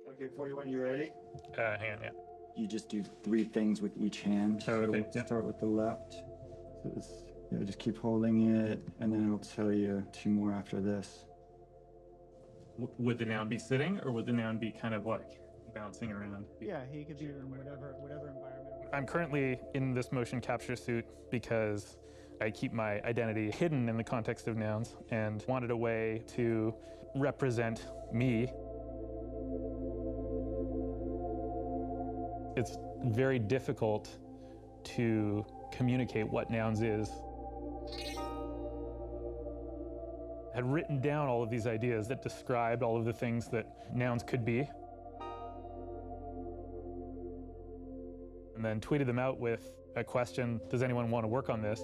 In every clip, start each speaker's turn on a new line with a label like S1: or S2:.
S1: Okay, for you when you're ready.
S2: Hang on, yeah.
S1: You just do 3 things with each hand.
S2: Oh, okay,
S1: It'll
S2: yeah.
S1: start with the left. So just keep holding it, and then it'll tell you 2 more after this.
S2: Would the noun be sitting, or would the noun be kind of like bouncing around?
S3: Yeah, he could be in whatever environment.
S2: I'm currently in this motion capture suit because I keep my identity hidden in the context of nouns and wanted a way to represent me. It's very difficult to communicate what nouns is. I had written down all of these ideas that described all of the things that nouns could be, and then tweeted them out with a question, does anyone want to work on this?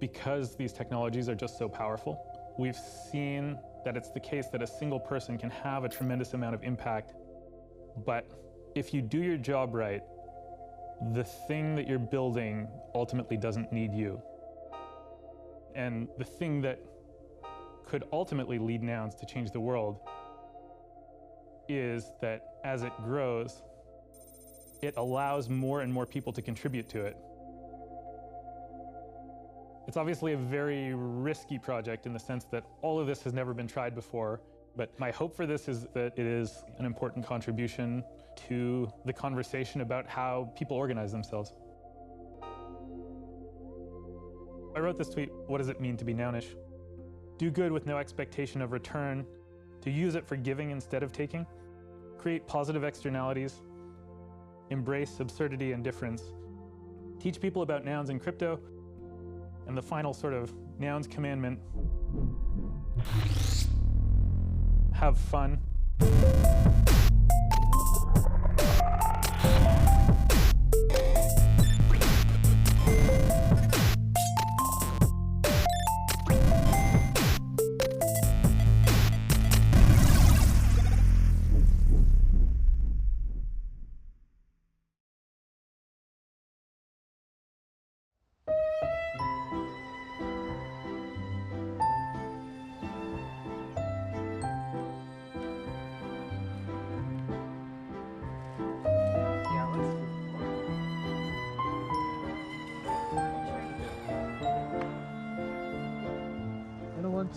S2: Because these technologies are just so powerful, we've seen that it's the case that a single person can have a tremendous amount of impact. But if you do your job right, the thing that you're building ultimately doesn't need you. And the thing that could ultimately lead nouns to change the world is that as it grows, it allows more and more people to contribute to it. It's obviously a very risky project in the sense that all of this has never been tried before, but my hope for this is that it is an important contribution to the conversation about how people organize themselves. I wrote this tweet, what does it mean to be nounish? Do good with no expectation of return, to use it for giving instead of taking, create positive externalities, embrace absurdity and difference, teach people about nouns and crypto, and the final sort of nouns commandment, have fun.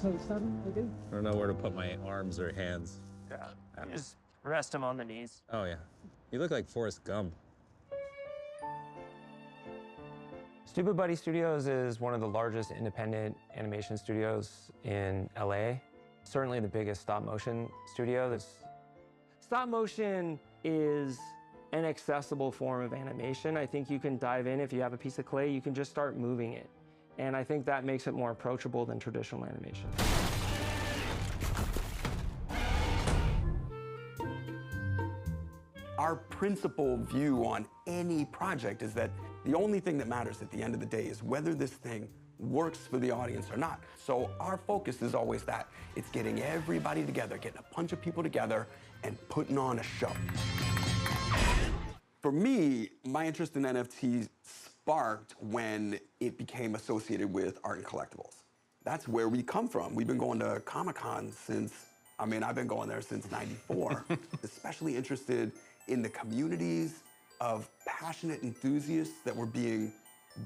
S4: I don't know where to put my arms or hands.
S5: Yeah, just rest them on the knees.
S4: Oh, yeah. You look like Forrest Gump.
S5: Stupid Buddy Studios is one of the largest independent animation studios in LA. Certainly the biggest stop motion studio. Stop motion is an accessible form of animation. I think you can dive in if you have a piece of clay, you can just start moving it. And I think that makes it more approachable than traditional animation.
S6: Our principal view on any project is that the only thing that matters at the end of the day is whether this thing works for the audience or not. So our focus is always that. It's getting everybody together, getting a bunch of people together and putting on a show. For me, my interest in NFTs sparked when it became associated with art and collectibles. That's where we come from. We've been going to Comic-Con since, I've been going there since '94. Especially interested in the communities of passionate enthusiasts that were being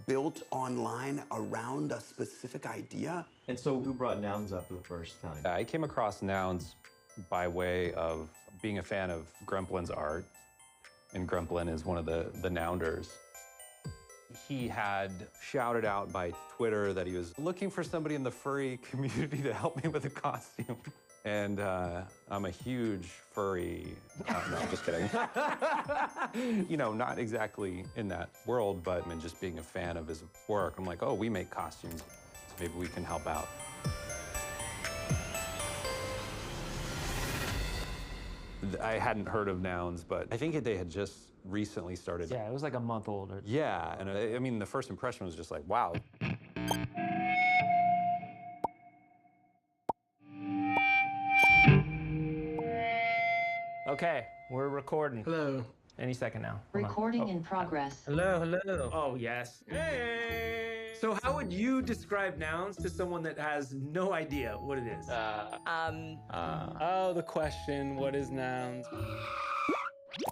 S6: built online around a specific idea.
S7: And so who brought nouns up for the first time?
S4: I came across nouns by way of being a fan of Grumplin's art. And Grumplin is one of the nounders. He had shouted out by Twitter that he was looking for somebody in the furry community to help me with a costume. And I'm a huge furry, no, just kidding. You know, not exactly in that world, but just being a fan of his work. I'm like, oh, we make costumes, so maybe we can help out. I hadn't heard of nouns, but I think they had just recently started.
S5: Yeah, it was like a month old.
S4: Yeah, and I mean, the first impression was just like, wow.
S5: Okay, we're recording.
S3: Hello.
S5: Any second now. Hold on.
S8: Recording in progress.
S3: Hello, hello.
S5: Oh, yes. Hey! So how would you describe nouns to someone that has no idea what it is?
S8: Oh, the question, what is nouns?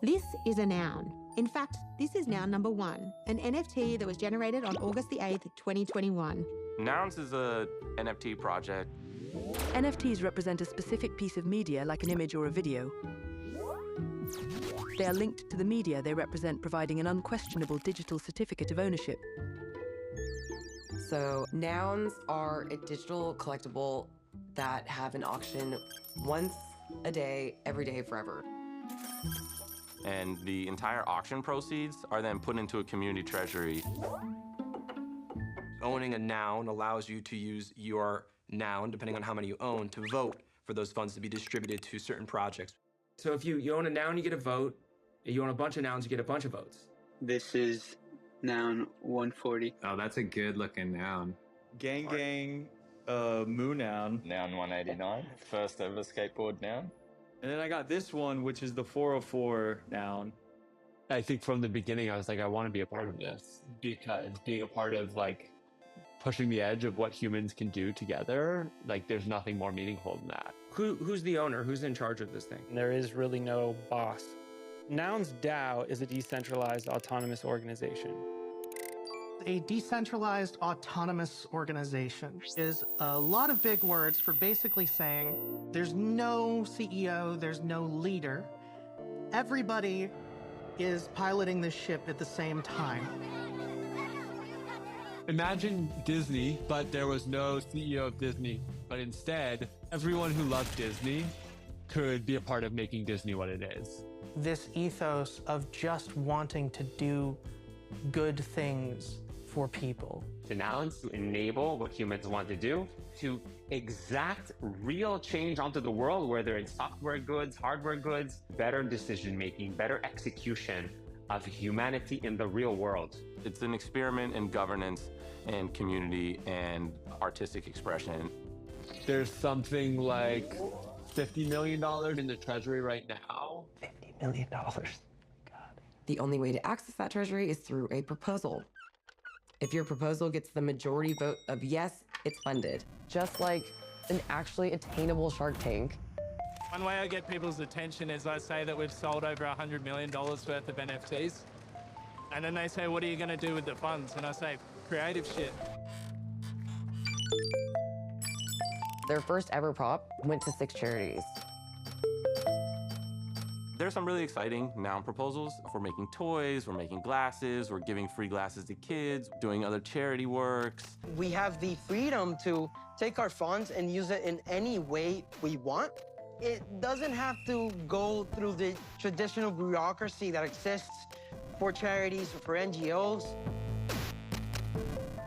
S9: This is a noun. In fact, this is noun number 1, an NFT that was generated on August the 8th, 2021.
S10: Nouns is a NFT project.
S11: NFTs represent a specific piece of media, like an image or a video. They are linked to the media they represent, providing an unquestionable digital certificate of ownership.
S12: So nouns are a digital collectible that have an auction once a day, every day, forever.
S10: And the entire auction proceeds are then put into a community treasury.
S13: Owning a noun allows you to use your noun, depending on how many you own, to vote for those funds to be distributed to certain projects.
S5: So if you own a noun, you get a vote. If you own a bunch of nouns, you get a bunch of votes.
S14: This is noun 140.
S15: Oh, that's a good-looking noun.
S16: Gang Gang, moo noun.
S17: Noun 189, first ever skateboard noun.
S16: And then I got this one, which is the 404 noun.
S18: I think from the beginning, I was like, I want to be a part of this, because being a part of like pushing the edge of what humans can do together, like there's nothing more meaningful than that.
S5: Who's the owner? Who's in charge of this thing?
S8: There is really no boss. NounsDao is a decentralized autonomous organization.
S3: A decentralized autonomous organization is a lot of big words for basically saying there's no CEO, there's no leader. Everybody is piloting this ship at the same time.
S18: Imagine Disney, but there was no CEO of Disney. But instead, everyone who loved Disney could be a part of making Disney what it is.
S3: This ethos of just wanting to do good things for people.
S5: The nouns to enable what humans want to do, to exact real change onto the world, whether it's software goods, hardware goods, better decision-making, better execution of humanity in the real world.
S10: It's an experiment in governance and community and artistic expression.
S18: There's something like $50 million in the treasury right now.
S12: $50 million. God. The only way to access that treasury is through a proposal. If your proposal gets the majority vote of yes, it's funded. Just like an actually attainable Shark Tank.
S19: One way I get people's attention is I say that we've sold over $100 million worth of NFTs. And then they say, what are you going to do with the funds? And I say, creative shit.
S12: Their first ever prop went to 6 charities.
S10: There's some really exciting noun proposals. We're making toys, we're making glasses, we're giving free glasses to kids, doing other charity works.
S20: We have the freedom to take our funds and use it in any way we want. It doesn't have to go through the traditional bureaucracy that exists for charities or for NGOs.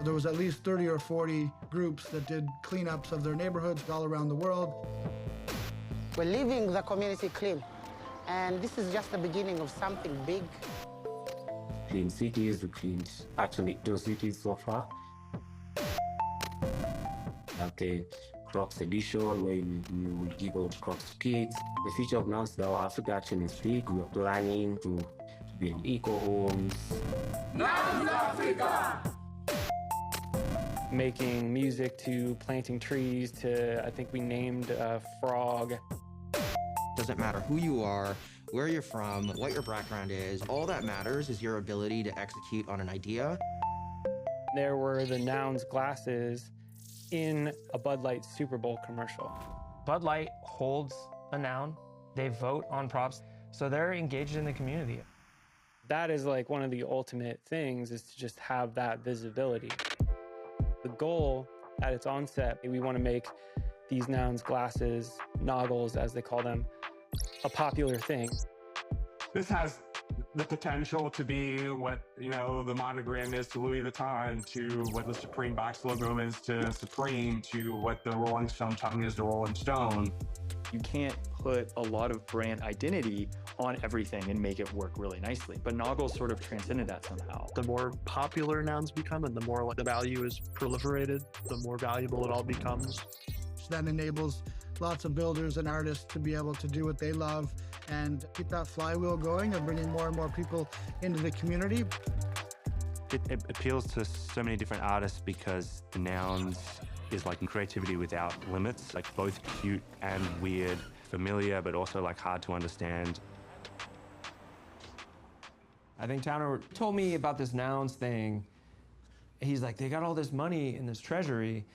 S21: There was at least 30 or 40 groups that did cleanups of their neighborhoods all around the world.
S22: We're leaving the community clean, and this is just the beginning of something big.
S23: Clean cities, we cleaned actually 2 cities so far. Okay. Crocs edition, where you will give out Crocs to kids. The future of NounsDao Africa actually is big. We are planning to build eco homes.
S24: Nouns Africa!
S8: Making music to planting trees to, I think we named a frog.
S25: Doesn't matter who you are, where you're from, what your background is. All that matters is your ability to execute on an idea.
S8: There were the Nouns glasses in a Bud Light Super Bowl commercial.
S5: Bud Light holds a noun. They vote on props, so they're engaged in the community.
S8: That is like one of the ultimate things, is to just have that visibility. The goal at its onset, we want to make these Nouns glasses, noggles as they call them, a popular thing.
S26: This has the potential to be what, the monogram is to Louis Vuitton, to what the Supreme box logo is to Supreme, to what the Rolling Stone tongue is to Rolling Stone.
S1: You can't put a lot of brand identity on everything and make it work really nicely. But Noggles sort of transcended that somehow.
S27: The more popular nouns become and the more the value is proliferated, the more valuable it all becomes.
S21: That enables lots of builders and artists to be able to do what they love and keep that flywheel going of bringing more and more people into the community.
S2: It appeals to so many different artists because the Nouns is like creativity without limits, like both cute and weird, familiar, but also like hard to understand.
S5: I think Towner told me about this Nouns thing. He's like, they got all this money in this treasury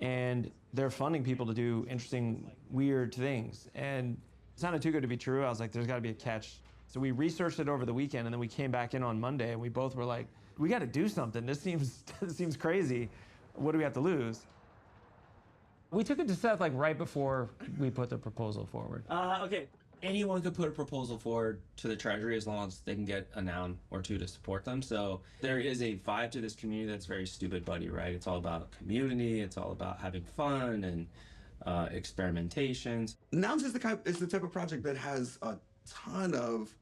S5: and they're funding people to do interesting, weird things. And it sounded too good to be true. I was like, there's gotta be a catch. So we researched it over the weekend and then we came back in on Monday and we both were like, we gotta do something. This seems crazy. What do we have to lose? We took it to Seth like right before we put the proposal forward.
S4: Okay. Anyone could put a proposal forward to the Treasury as long as they can get a noun or two to support them. So there is a vibe to this community that's very Stupid Buddy, right? It's all about community. It's all about having fun and experimentations.
S6: Nouns is the type of project that has a ton of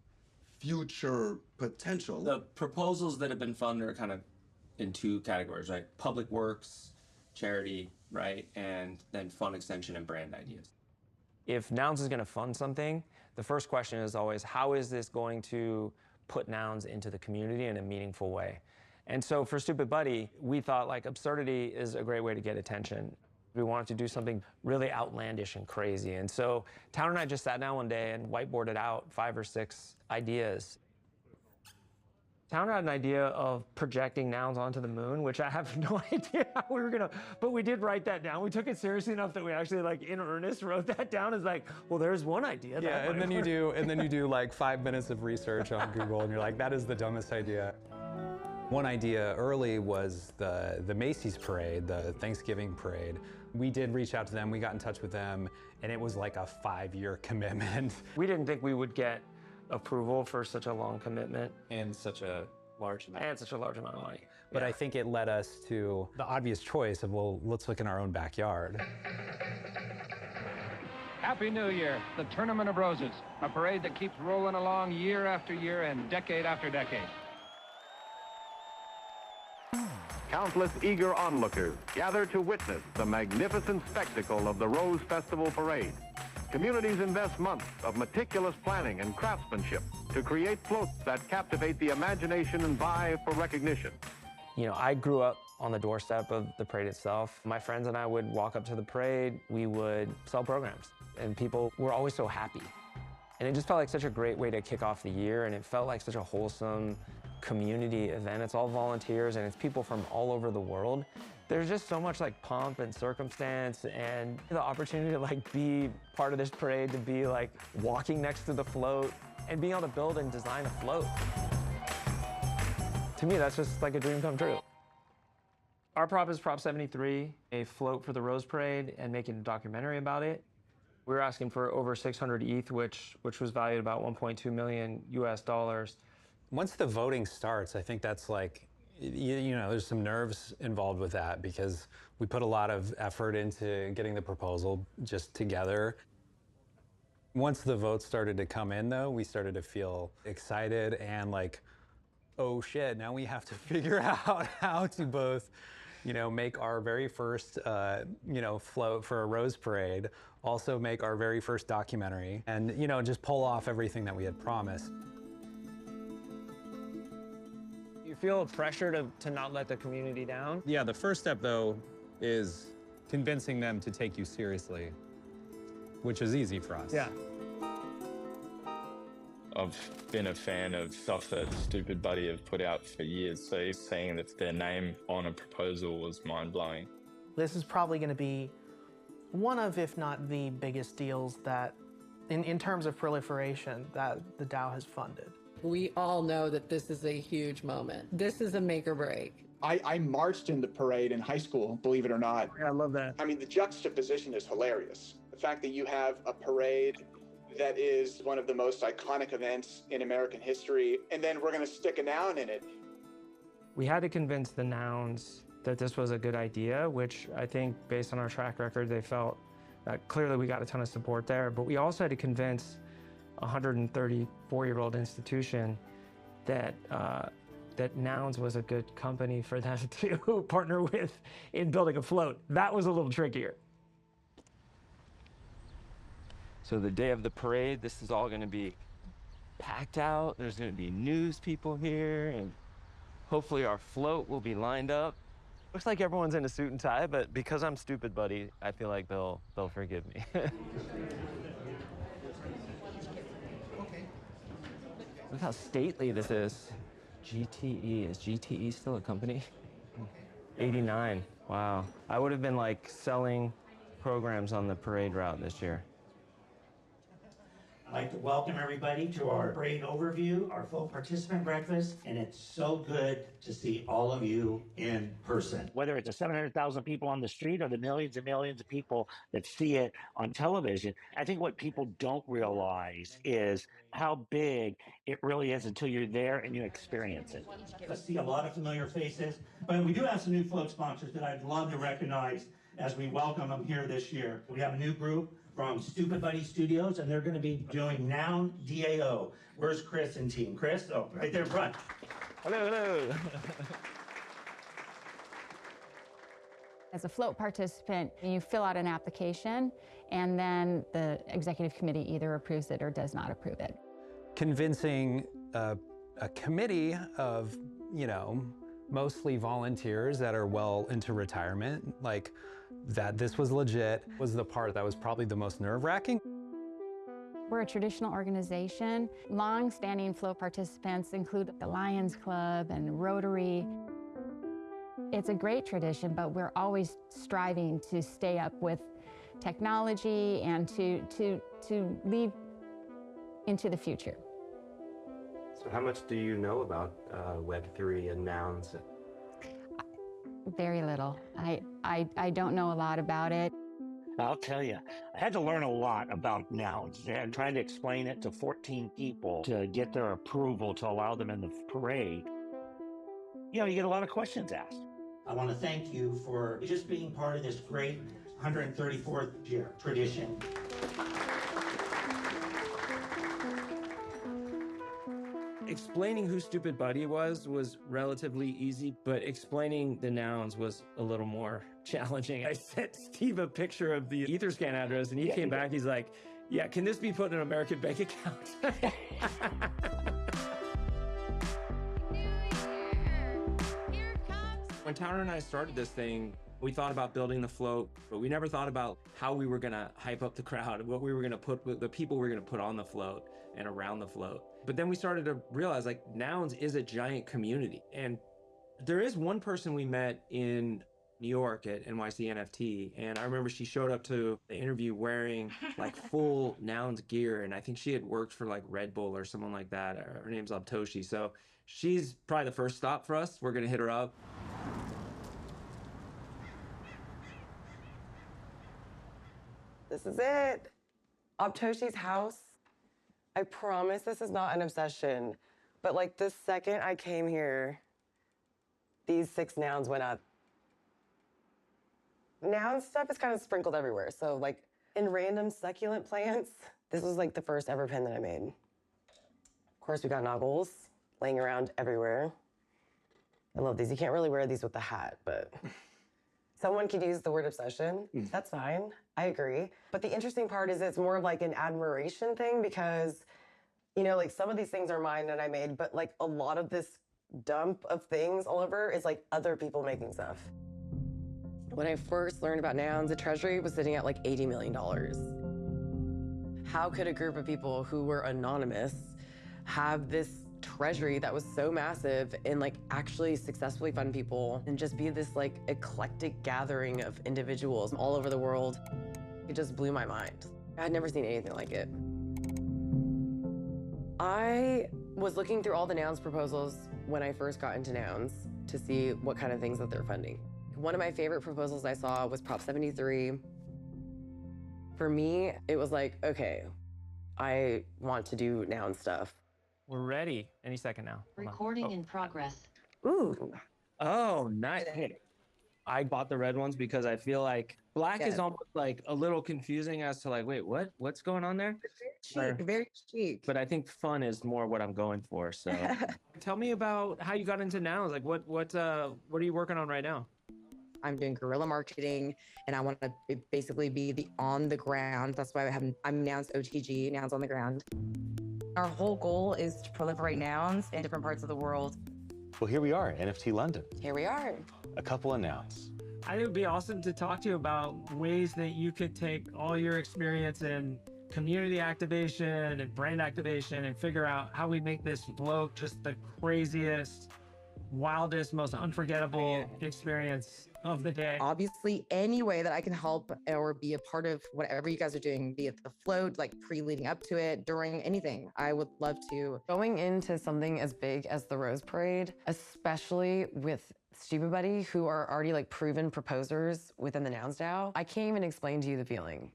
S6: future potential.
S4: The proposals that have been funded are kind of in two categories, right? Public works, charity, right? And then fun extension and brand ideas.
S5: If Nouns is gonna fund something, the first question is always, how is this going to put Nouns into the community in a meaningful way? And so for Stupid Buddy, we thought like absurdity is a great way to get attention. We wanted to do something really outlandish and crazy. And so Towner and I just sat down one day and whiteboarded out 5 or 6 ideas. Towner had an idea of projecting Nouns onto the moon, which I have no idea how we were gonna, but we did write that down. We took it seriously enough that we actually like in earnest wrote that down as like, well, there's one idea.
S7: Yeah, and then you do like 5 minutes of research on Google and you're like, that is the dumbest idea. One idea early was the Macy's parade, the Thanksgiving parade. We did reach out to them, we got in touch with them, and it was like a 5-year commitment.
S5: We didn't think we would get approval for such a long commitment.
S18: And such a large amount.
S5: And such a large amount of money.
S7: But I think it led us to the obvious choice of, well, let's look in our own backyard.
S9: Happy New Year, the Tournament of Roses, a parade that keeps rolling along year after year and decade after decade.
S11: Countless eager onlookers gather to witness the magnificent spectacle of the Rose Festival Parade. Communities invest months of meticulous planning and craftsmanship to create floats that captivate the imagination and vie for recognition.
S5: You know, I grew up on the doorstep of the parade itself. My friends and I would walk up to the parade, we would sell programs, and people were always so happy. And it just felt like such a great way to kick off the year, and it felt like such a wholesome community event. It's all volunteers, and it's people from all over the world. There's just so much like pomp and circumstance, and the opportunity to like be part of this parade, to be like walking next to the float and being able to build and design a float. To me, that's just like a dream come true. Our prop is Prop 73, a float for the Rose Parade, and making a documentary about it. We were asking for over 600 ETH, which was valued about 1.2 million US dollars.
S7: Once the voting starts, I think that's like, you know, there's some nerves involved with that because we put a lot of effort into getting the proposal just together. Once the votes started to come in, though, we started to feel excited and like, oh shit, now we have to figure out how to both, you know, make our very first, you know, float for a Rose Parade, also make our very first documentary, and, you know, just pull off everything that we had promised.
S5: You feel pressure to not let the community down?
S7: Yeah, the first step, though, is convincing them to take you seriously, which is easy for us.
S5: Yeah.
S17: I've been a fan of stuff that Stupid Buddy have put out for years, so saying that their name on a proposal was mind-blowing.
S3: This is probably going to be one of, if not the biggest deals that, in terms of proliferation, that the DAO has funded.
S13: We all know that this is a huge moment. This is a make or break.
S28: I marched in the parade in high school, believe it or not.
S5: I love that.
S28: I mean, the juxtaposition is hilarious. The fact that you have a parade that is one of the most iconic events in American history, and then we're going to stick a noun in it.
S5: We had to convince the Nouns that this was a good idea, which I think based on our track record, they felt that clearly we got a ton of support there. But we also had to convince a 134-year-old institution that that Nouns was a good company for them to partner with in building a float. That was a little trickier. So the day of the parade, this is all gonna be packed out. There's gonna be news people here, and Hopefully our float will be lined up. Looks like everyone's in a suit and tie, but because I'm stupid buddy, I feel like they'll forgive me. Look how stately this is. GTE, is GTE still a company? 89, wow. I would have been like selling programs on the parade route this year.
S10: I'd like to welcome everybody to our parade overview, our full participant breakfast, and it's so good to see all of you in person. Whether it's the 700,000 people on the street or the millions and millions of people that see it on television, I think what people don't realize is how big it really is until you're there and you experience it. I see a lot of familiar faces, but we do have some new float sponsors that I'd love to recognize as we welcome them here this year. We have a new group from Stupid Buddy Studios, and they're going to be doing NounsDao. Where's Chris and team? Chris? Oh, right there in front.
S5: Hello, hello.
S12: As a float participant, you fill out an application, and then the executive committee either approves it or does not approve it.
S7: Convincing a committee of, mostly volunteers that are well into retirement, like that this was legit, was the part that was probably the most nerve-wracking.
S12: We're a traditional organization. Long-standing float participants include the Lions Club and Rotary. It's a great tradition, but we're always striving to stay up with technology and to lead into the future.
S5: So how much do you know about Web3 and nouns?
S12: Very little. I don't know a lot about it.
S10: I'll tell you, I had to learn a lot about nouns and trying to explain it to 14 people to get their approval to allow them in the parade. You get a lot of questions asked. I want to thank you for just being part of this great 134th year tradition.
S5: Explaining who Stupid Buddy was relatively easy, but explaining the nouns was a little more challenging. I sent Steve a picture of the Etherscan address, and he came back, he's like, yeah, can this be put in an American bank account? When Towner and I started this thing, we thought about building the float, but we never thought about how we were gonna hype up the crowd, what we were gonna put, the people we were gonna put on the float and around the float. But then we started to realize like Nouns is a giant community. And there is one person we met in New York at NYC NFT. And I remember she showed up to the interview wearing like full Nouns gear. And I think she had worked for like Red Bull or someone like that. Her name's Abtoshi. So she's probably the first stop for us. We're gonna hit her up.
S14: This is it. Abtoshi's house. I promise this is not an obsession, but like the second I came here, these 6 nouns went up. Noun stuff is kind of sprinkled everywhere. So like in random succulent plants, this was like the first ever pin that I made. Of course, we got noggles laying around everywhere. I love these. You can't really wear these with the hat, but someone could use the word obsession. That's fine. I agree. But the interesting part is it's more of like an admiration thing because, like some of these things are mine that I made, but like a lot of this dump of things all over is like other people making stuff. When I first learned about nouns, the treasury was sitting at like $80 million. How could a group of people who were anonymous have this treasury that was so massive and like actually successfully fund people and just be this like eclectic gathering of individuals all over the world? It just blew my mind. I had never seen anything like it. I was looking through all the nouns proposals when I first got into nouns to see what kind of things that they're funding. One of my favorite proposals I saw was Prop 73. For me, it was like, okay, I want to do noun stuff.
S5: We're ready any second now.
S15: Recording in progress.
S14: Ooh.
S5: Oh, nice. I bought the red ones because I feel like black is almost like a little confusing as to like, wait, what's going on there?
S14: Very chic.
S5: But I think fun is more what I'm going for. So tell me about how you got into nouns. Like what are you working on right now?
S14: I'm doing guerrilla marketing and I want to basically be the on the ground. That's why I'm Nouns OTG, Nouns on the Ground.
S16: Our whole goal is to proliferate nouns in different parts of the world.
S15: Well, here we are, NFT London.
S14: Here we are.
S15: A couple of nouns.
S8: I think it would be awesome to talk to you about ways that you could take all your experience in community activation and brand activation and figure out how we make this float just the craziest, wildest, most unforgettable experience of the day.
S16: Obviously, any way that I can help or be a part of whatever you guys are doing, be it the float, like pre-leading up to it, during anything, I would love to.
S14: Going into something as big as the Rose Parade, especially with Stupid Buddy, who are already like proven proposers within the NounsDao, I can't even explain to you the feeling.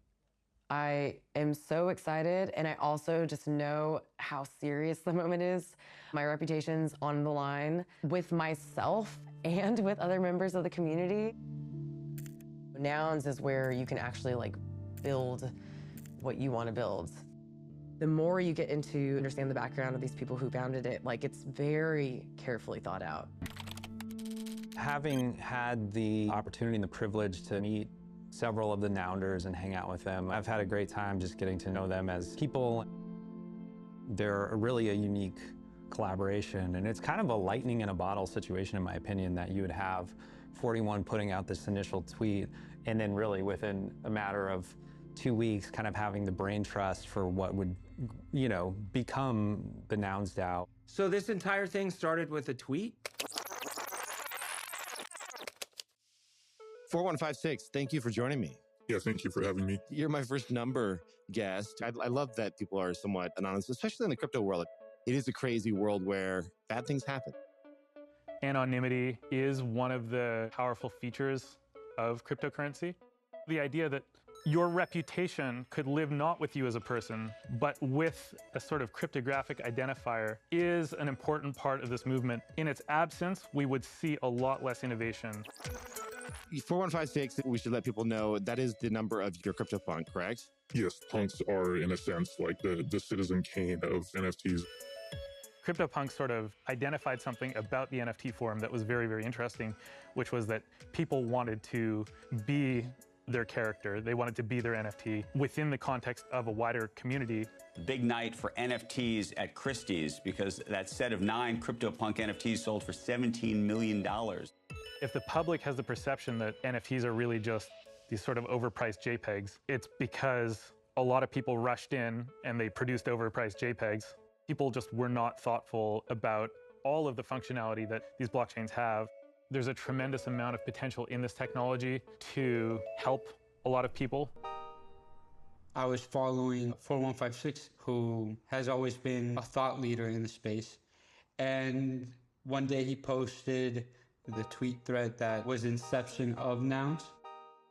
S14: I am so excited, and I also just know how serious the moment is. My reputation's on the line with myself and with other members of the community. Nouns is where you can actually like build what you want to build. The more you get into understand the background of these people who founded it, like it's very carefully thought out.
S7: Having had the opportunity and the privilege to meet several of the Nounders and hang out with them, I've had a great time just getting to know them as people. They're really a unique collaboration, and it's kind of a lightning in a bottle situation, in my opinion, that you would have 41 putting out this initial tweet, and then really within a matter of 2 weeks kind of having the brain trust for what would, you know, become the NounsDao.
S8: So this entire thing started with a tweet?
S19: 4156, thank you for joining me.
S20: Yeah, thank you for having me.
S19: You're my first number guest. I love that people are somewhat anonymous, especially in the crypto world. It is a crazy world where bad things happen.
S22: Anonymity is one of the powerful features of cryptocurrency. The idea that your reputation could live not with you as a person, but with a sort of cryptographic identifier is an important part of this movement. In its absence, we would see a lot less innovation.
S19: 4156, we should let people know that is the number of your CryptoPunk, correct?
S20: Yes, punks are, in a sense, like the Citizen Kane of NFTs.
S22: CryptoPunk sort of identified something about the NFT forum that was very, very interesting, which was that people wanted to be their character. They wanted to be their NFT within the context of a wider community.
S23: Big night for NFTs at Christie's because that set of 9 CryptoPunk NFTs sold for $17 million.
S22: If the public has the perception that NFTs are really just these sort of overpriced JPEGs, it's because a lot of people rushed in and they produced overpriced JPEGs. People just were not thoughtful about all of the functionality that these blockchains have. There's a tremendous amount of potential in this technology to help a lot of people.
S24: I was following 4156, who has always been a thought leader in the space. And one day he posted the tweet thread that was inception of Nouns.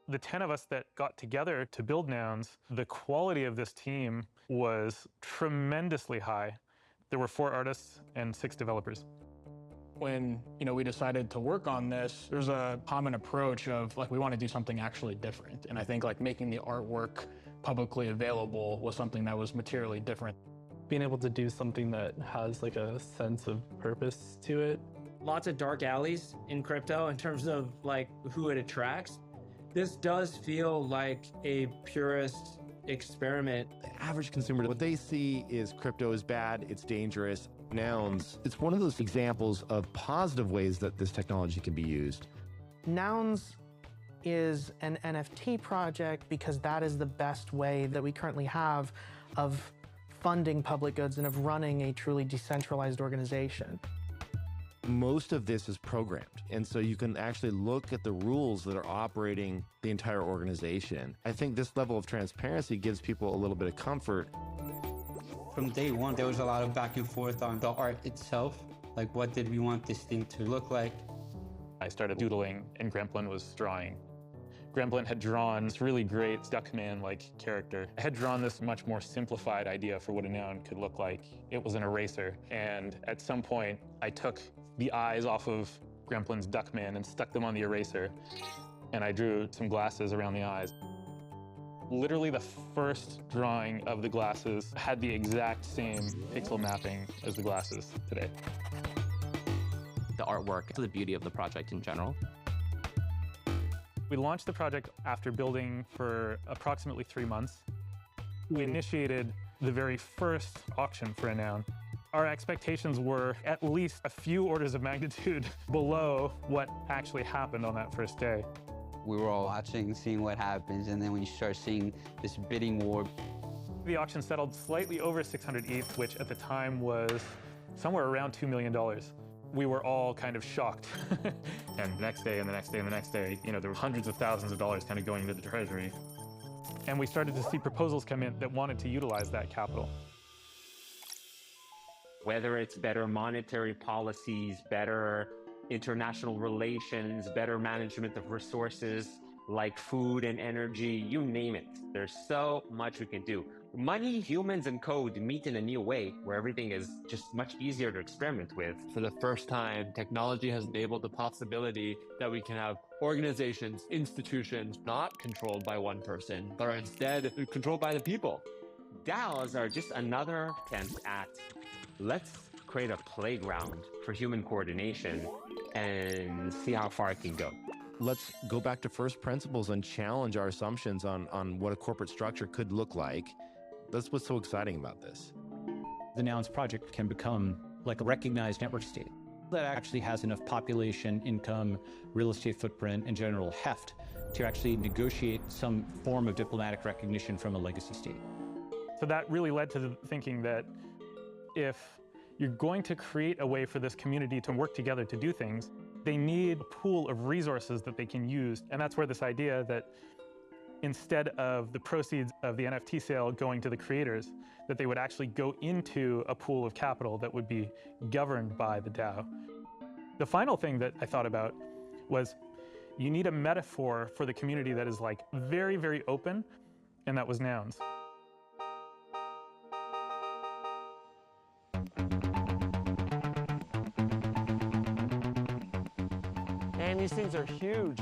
S22: The 10 of us that got together to build Nouns, the quality of this team was tremendously high. There were 4 artists and 6 developers.
S25: When we decided to work on this, there's a common approach of like we want to do something actually different. And I think like making the artwork publicly available was something that was materially different.
S29: Being able to do something that has like a sense of purpose to it.
S8: Lots of dark alleys in crypto in terms of like who it attracts. This does feel like a purist experiment.
S19: The average consumer, what they see is crypto is bad, it's dangerous. Nouns, it's one of those examples of positive ways that this technology can be used.
S3: Nouns is an NFT project because that is the best way that we currently have of funding public goods and of running a truly decentralized organization.
S19: Most of this is programmed, and so you can actually look at the rules that are operating the entire organization. I think this level of transparency gives people a little bit of comfort.
S24: From day one, there was a lot of back and forth on the art itself. Like, what did we want this thing to look like?
S22: I started doodling, and Gremplin was drawing. Gremplin had drawn this really great Duckman-like character. I had drawn this much more simplified idea for what a noun could look like. It was an eraser, and at some point, I took the eyes off of Gremplin's Duckman and stuck them on the eraser, and I drew some glasses around the eyes. Literally the first drawing of the glasses had the exact same pixel mapping as the glasses today.
S30: The artwork, the beauty of the project in general.
S22: We launched the project after building for approximately 3 months. We initiated the very first auction for a noun. Our expectations were at least a few orders of magnitude below what actually happened on that first day.
S1: We were all watching, seeing what happens, and then when you start seeing this bidding war.
S22: The auction settled slightly over 600 ETH, which at the time was somewhere around $2 million. We were all kind of shocked. And the next day and the next day and the next day, you know, there were hundreds of thousands of dollars kind of going into the treasury. And we started to see proposals come in that wanted to utilize that capital.
S5: Whether it's better monetary policies, better international relations, better management of resources like food and energy, you name it. There's so much we can do. Money, humans, and code meet in a new way where everything is just much easier to experiment with.
S2: For the first time, technology has enabled the possibility that we can have organizations, institutions not controlled by one person, but are instead controlled by the people.
S5: DAOs are just another attempt at let's create a playground for human coordination and see how far it can go.
S19: Let's go back to first principles and challenge our assumptions on what a corporate structure could look like. That's what's so exciting about this.
S4: The Nouns project can become like a recognized network state that actually has enough population, income, real estate footprint, and general heft to actually negotiate some form of diplomatic recognition from a legacy state.
S22: So that really led to the thinking that if you're going to create a way for this community to work together to do things, they need a pool of resources that they can use. And that's where this idea that instead of the proceeds of the NFT sale going to the creators, that they would actually go into a pool of capital that would be governed by the DAO. The final thing that I thought about was you need a metaphor for the community that is like very, very open, and that was Nouns.
S5: Man, these things are huge.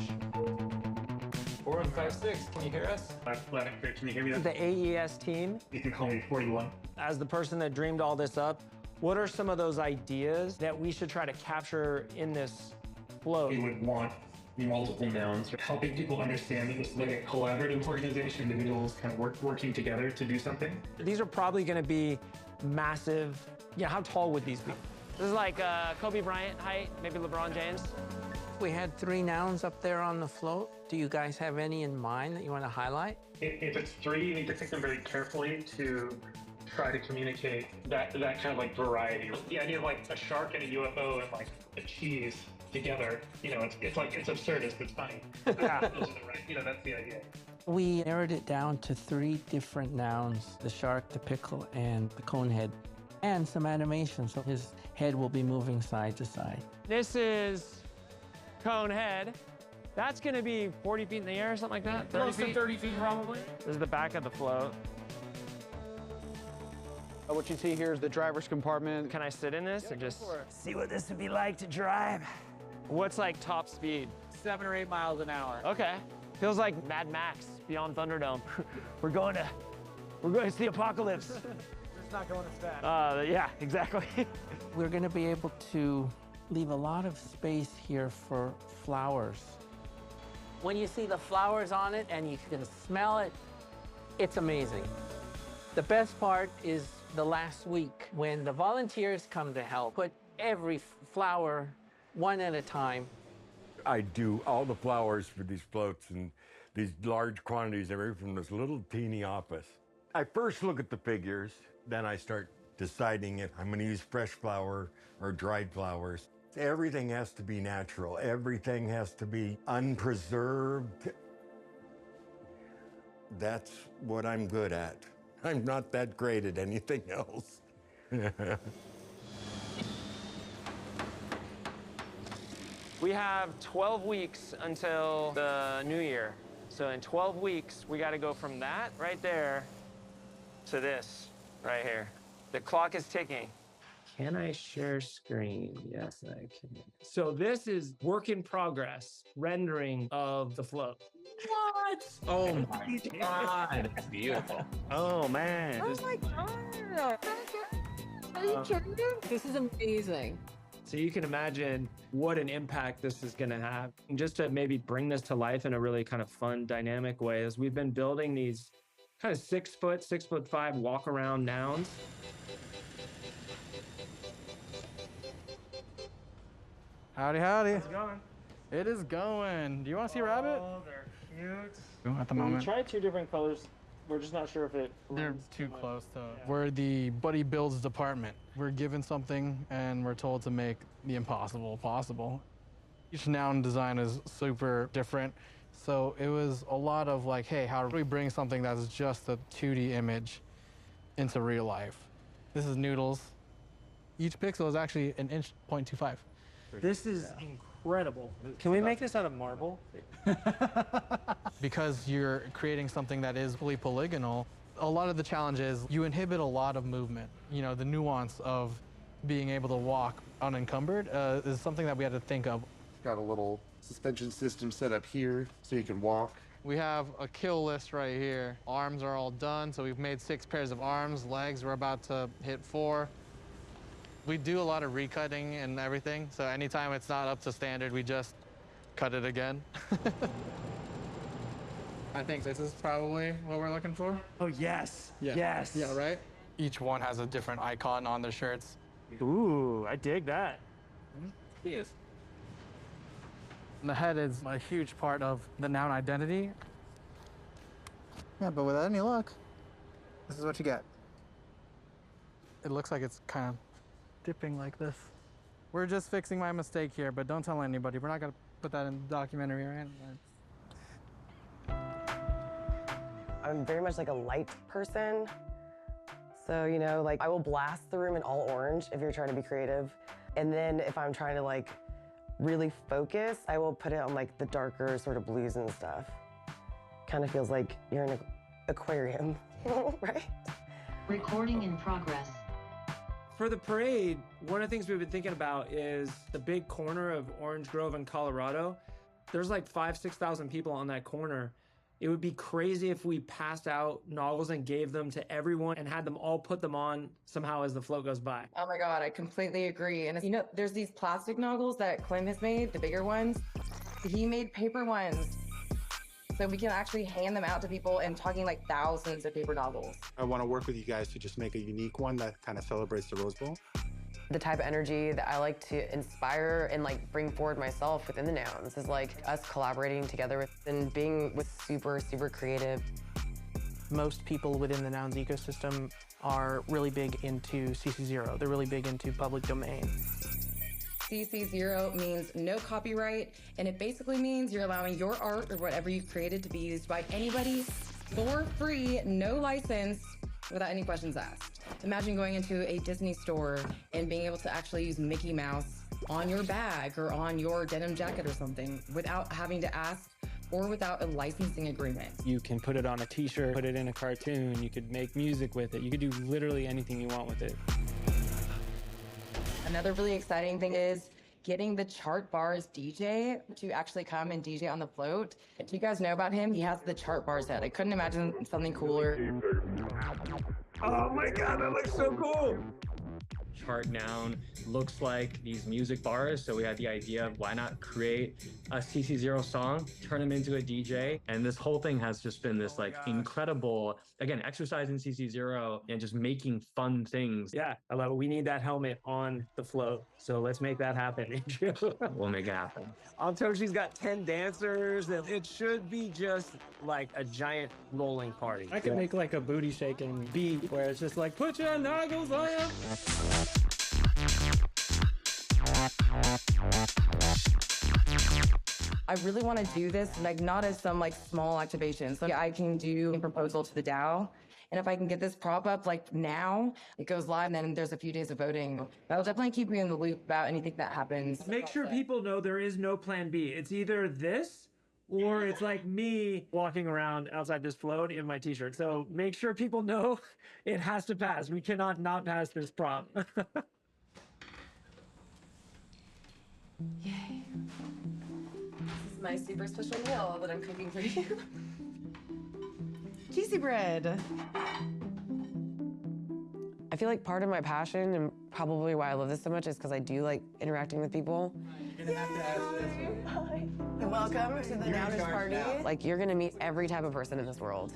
S2: 4156, can you hear us?
S22: Can you hear me?
S5: The AES team.
S22: You can call me 41.
S5: As the person that dreamed all this up, what are some of those ideas that we should try to capture in this flow?
S22: We would want multiple nouns, helping people understand that this is like a collaborative organization, individuals kind of working together to do something.
S5: These are probably going to be massive. Yeah, how tall would these be? This is like Kobe Bryant height, maybe LeBron James.
S6: We had 3 nouns up there on the float. Do you guys have any in mind that you want to highlight?
S22: If it's 3, you need to pick them very carefully to try to communicate that kind of like variety. The idea of like a shark and a UFO and like a cheese together, you know, it's like, it's absurdist, it's funny. Those are the right, you know, that's the idea.
S6: We narrowed it down to 3 different nouns, the shark, the pickle, and the cone head, and some animation, so his head will be moving side to side.
S5: This is cone head. That's going to be 40 feet in the air or something like that? 30
S2: Close to
S5: feet?
S2: 30 feet probably.
S5: This is the back of the float.
S9: What you see here is the driver's compartment.
S5: Can I sit in this and just
S6: See what this would be like to drive.
S5: What's like top speed?
S6: 7 or 8 miles an hour.
S5: Okay. Feels like Mad Max Beyond Thunderdome. we're going to see the apocalypse.
S6: It's not going as fast.
S5: Yeah, exactly.
S6: We're going to be able to leave a lot of space here for flowers. When you see the flowers on it and you can smell it, it's amazing. The best part is the last week when the volunteers come to help put every flower one at a time.
S11: I do all the flowers for these floats in these large quantities, everything from this little teeny office. I first look at the figures, then I start deciding if I'm going to use fresh flower or dried flowers. Everything has to be natural. Everything has to be unpreserved. That's what I'm good at. I'm not that great at anything else.
S5: We have 12 weeks until the new year. So in 12 weeks, we got to go from that right there to this right here. The clock is ticking. Can I share screen? Yes, I can. So this is work in progress, rendering of the float.
S6: What?
S5: Oh my God.
S2: That's beautiful.
S5: Oh man.
S6: Oh my God. Are you kidding me? This is amazing.
S5: So you can imagine what an impact this is going to have. And just to maybe bring this to life in a really kind of fun, dynamic way, as we've been building these kind of 6 foot, 6'5" walk around nouns.
S9: Howdy, howdy.
S10: How's it going?
S9: It is going. Do you want to see a rabbit?
S10: Oh, they're cute.
S9: At the
S10: We
S9: moment.
S10: tried 2 different colors. We're just not sure if it.
S9: They're too close to. We're the buddy builds department. We're given something and we're told to make the impossible possible. Each noun design is super different. So it was a lot of like, hey, how do we bring something that's just a 2D image into real life? This is noodles. Each pixel is actually an inch 0.25.
S10: This is incredible. Can we make this out of marble?
S9: Because you're creating something that is fully polygonal, a lot of the challenge is you inhibit a lot of movement. You know, the nuance of being able to walk unencumbered is something that we had to think of.
S12: Got a little suspension system set up here so you can walk.
S9: We have a kill list right here. Arms are all done, so we've made 6 pairs of arms. Legs, we're about to hit 4. We do a lot of recutting and everything, so anytime it's not up to standard, we just cut it again. I think this is probably what we're looking for.
S10: Oh, yes.
S9: Yeah.
S10: Yes.
S9: Yeah, right? Each one has a different icon on their shirts.
S10: Ooh, I dig that.
S9: Yes. The head is a huge part of the noun identity. Yeah, but without any luck, this is what you get. It looks like it's kind of dipping like this. We're just fixing my mistake here, but don't tell anybody. We're not gonna put that in the documentary, right?
S14: I'm very much like a light person. So, you know, like I will blast the room in all orange if you're trying to be creative. And then if I'm trying to like really focus, I will put it on like the darker sort of blues and stuff. Kind of feels like you're in an aquarium, right?
S13: Recording in progress.
S10: For the parade, one of the things we've been thinking about is the big corner of Orange Grove in Colorado. There's like 5,000-6,000 people on that corner. It would be crazy if we passed out novels and gave them to everyone and had them all put them on somehow as the float goes by.
S16: Oh my God, I completely agree. And you know, there's these plastic noggles that Clem has made, the bigger ones. He made paper ones. So we can actually hand them out to people and talking like thousands of paper noggles.
S15: I want to work with you guys to just make a unique one that kind of celebrates the Rose Bowl.
S14: The type of energy that I like to inspire and like bring forward myself within the nouns is like us collaborating together with and being with super, super creative.
S3: Most people within the nouns ecosystem are really big into CC0. They're really big into public domain.
S16: CC0 means no copyright, and it basically means you're allowing your art or whatever you've created to be used by anybody for free, no license, without any questions asked. Imagine going into a Disney store and being able to actually use Mickey Mouse on your bag or on your denim jacket or something without having to ask or without a licensing agreement.
S8: You can put it on a t-shirt, put it in a cartoon, you could make music with it, you could do literally anything you want with it.
S16: Another really exciting thing is getting the Chart Bars DJ to actually come and DJ on the float. Do you guys know about him? He has the Chart Bars head. I couldn't imagine something cooler.
S10: Oh my God, that looks so cool. Chart noun looks like these music bars, so we had the idea of why not create a CC0 song, turn them into a DJ, and this whole thing has just been this like incredible, again, exercise in CC0 and just making fun things. Yeah, I love it. We need that helmet on the float, so let's make that happen. We'll make it happen. On Toshi's got 10 dancers, and it should be just like a giant rolling party.
S8: I could make like a booty shaking beat where it's just like, put your noggles on.
S16: I really want to do this, like not as some like small activation. So I can do a proposal to the DAO. And if I can get this prop up like now, it goes live and then there's a few days of voting. That'll definitely keep you in the loop about anything that happens.
S10: Make sure people know there is no plan B. It's either this or it's like me walking around outside this float in my t-shirt. So make sure people know it has to pass. We cannot not pass this prop.
S16: Yay. This is my super special meal that I'm cooking for you. Cheesy bread.
S14: I feel like part of my passion and probably why I love this so much is because I do like interacting with people.
S16: Hi.
S14: Welcome to the Nouners party. Like you're gonna meet every type of person in this world.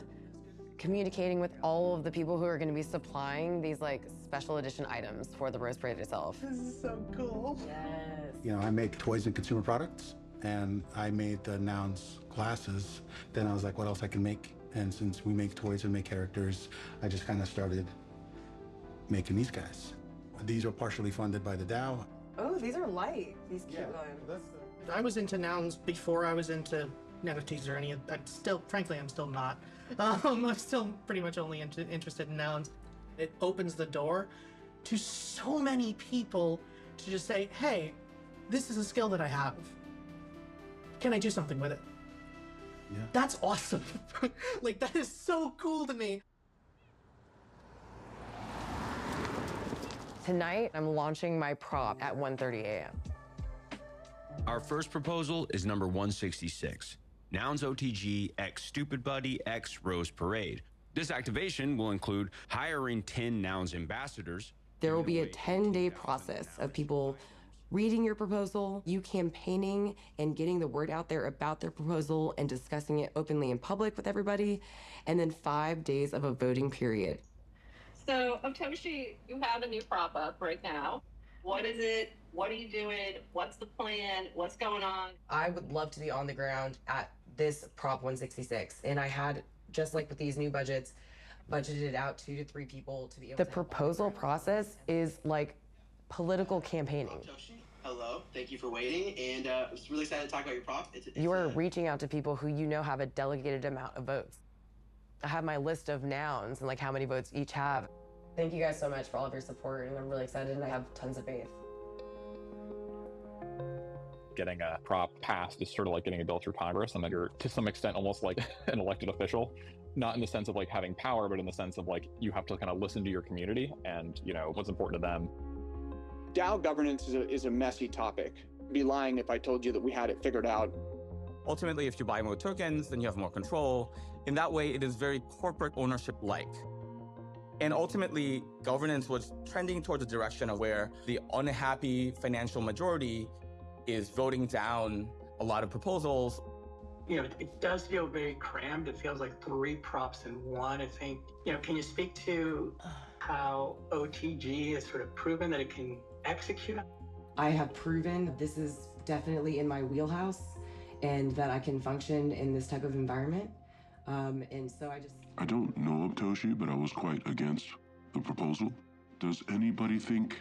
S14: communicating with all of the people who are going to be supplying these like special edition items for the Rose Parade itself.
S3: This is so cool.
S14: Yes.
S15: You know, I make toys and consumer products, and I made the Nouns glasses. Then I was like, what else I can make? And since we make toys and make characters, I just kind of started making these guys. These are partially funded by the DAO.
S14: Oh, these are light. These cute ones.
S3: I was into nouns before I was into NFTs or any of that. Frankly, I'm still not. I'm still pretty much only interested in nouns. It opens the door to so many people to just say, hey, this is a skill that I have. Can I do something with it?
S15: Yeah.
S3: That's awesome. Like, that is so cool to me.
S14: Tonight, I'm launching my prop at 1:30 a.m.
S7: Our first proposal is number 166. Nouns OTG X Stupid Buddy X Rose Parade. This activation will include hiring 10 Nouns ambassadors.
S14: There will be a 10-day process of people reading your proposal, you campaigning and getting the word out there about their proposal and discussing it openly in public with everybody, and then 5 days of a voting period.
S17: So, Otoshi, you have a new prop up right now. What is it? What are you doing? What's the plan? What's going on?
S14: I would love to be on the ground at this Prop 166, and I had, just like with these new budgets, budgeted out 2 to 3 people to be able to. The proposal process is like political campaigning.
S18: Hello, thank you for waiting, and I'm just really excited to talk about your prop.
S14: You are reaching out to people who you know have a delegated amount of votes. I have my list of nouns and like how many votes each have. Thank you guys so much for all of your support, and I'm really excited, and I have tons of faith.
S22: Getting a prop passed is sort of like getting a bill through Congress, and that you're to some extent almost like an elected official, not in the sense of like having power, but in the sense of like you have to kind of listen to your community and, you know, what's important to them.
S20: DAO governance is a messy topic. I'd be lying if I told you that we had it figured out.
S21: Ultimately, if you buy more tokens, then you have more control. In that way, it is very corporate ownership-like. And ultimately, governance was trending towards a direction of where the unhappy financial majority is voting down a lot of proposals.
S23: You know, it does feel very crammed. It feels like 3 props in one. I think, you know, can you speak to how OTG has sort of proven that it can execute?
S14: I have proven this is definitely in my wheelhouse and that I can function in this type of environment. And so I
S25: don't know Toshi, but I was quite against the proposal. Does anybody think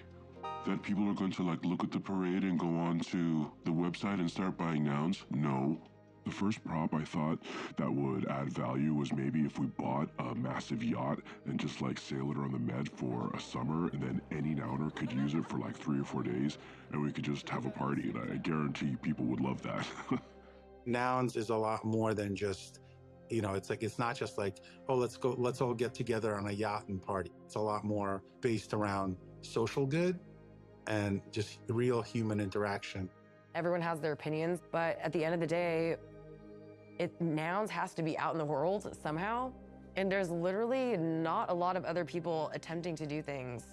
S25: that people are going to like look at the parade and go on to the website and start buying nouns? No. The first prop I thought that would add value was maybe if we bought a massive yacht and just like sail it around the Med for a summer, and then any nouner could use it for like 3 or 4 days, and we could just have a party, and I guarantee people would love that.
S15: Nouns is a lot more than just, you know, it's not just like, oh, let's all get together on a yacht and party. It's a lot more based around social good and just real human interaction.
S14: Everyone has their opinions, but at the end of the day, nouns has to be out in the world somehow. And there's literally not a lot of other people attempting to do things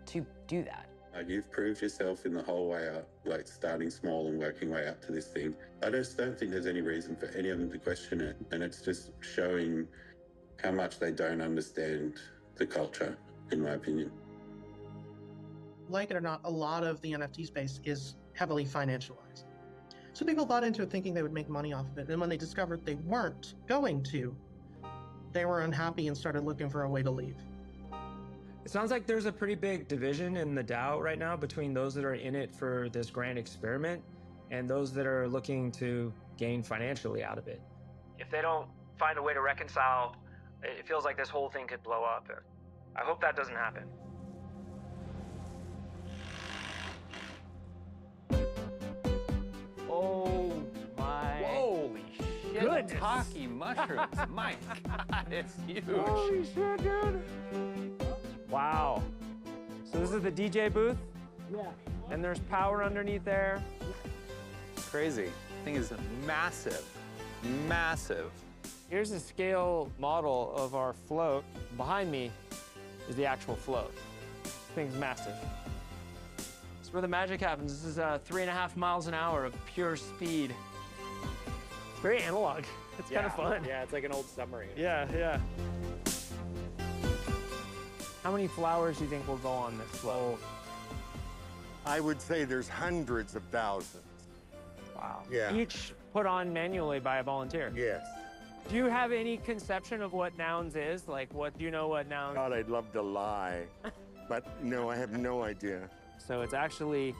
S14: to do that.
S26: You've proved yourself in the whole way up, like starting small and working way up to this thing. I just don't think there's any reason for any of them to question it. And it's just showing how much they don't understand the culture, in my opinion.
S3: Like it or not, a lot of the NFT space is heavily financialized. So people bought into it thinking they would make money off of it. And when they discovered they weren't going to, they were unhappy and started looking for a way to leave.
S5: It sounds like there's a pretty big division in the DAO right now between those that are in it for this grand experiment and those that are looking to gain financially out of it. If they don't find a way to reconcile, it feels like this whole thing could blow up. I hope that doesn't happen.
S6: Oh my.
S5: Holy shit.
S6: Good Taki mushrooms. My God, it's huge.
S5: Holy shit, dude. Wow. So this is the DJ booth?
S6: Yeah.
S5: And there's power underneath there.
S27: Crazy. The thing is massive. Massive.
S5: Here's a scale model of our float. Behind me is the actual float. This thing's massive. It's where the magic happens. This is 3.5 miles an hour of pure speed. It's very analog. It's kind of fun.
S8: Yeah, it's like an old submarine.
S5: Yeah, yeah. How many flowers do you think will go on this float?
S1: I would say there's hundreds of thousands.
S5: Wow.
S1: Yeah.
S5: Each put on manually by a volunteer?
S1: Yes.
S5: Do you have any conception of what Nouns is? Like, what do you know what Nouns?
S1: God, I'd love to lie, but no, I have no idea.
S5: So it's actually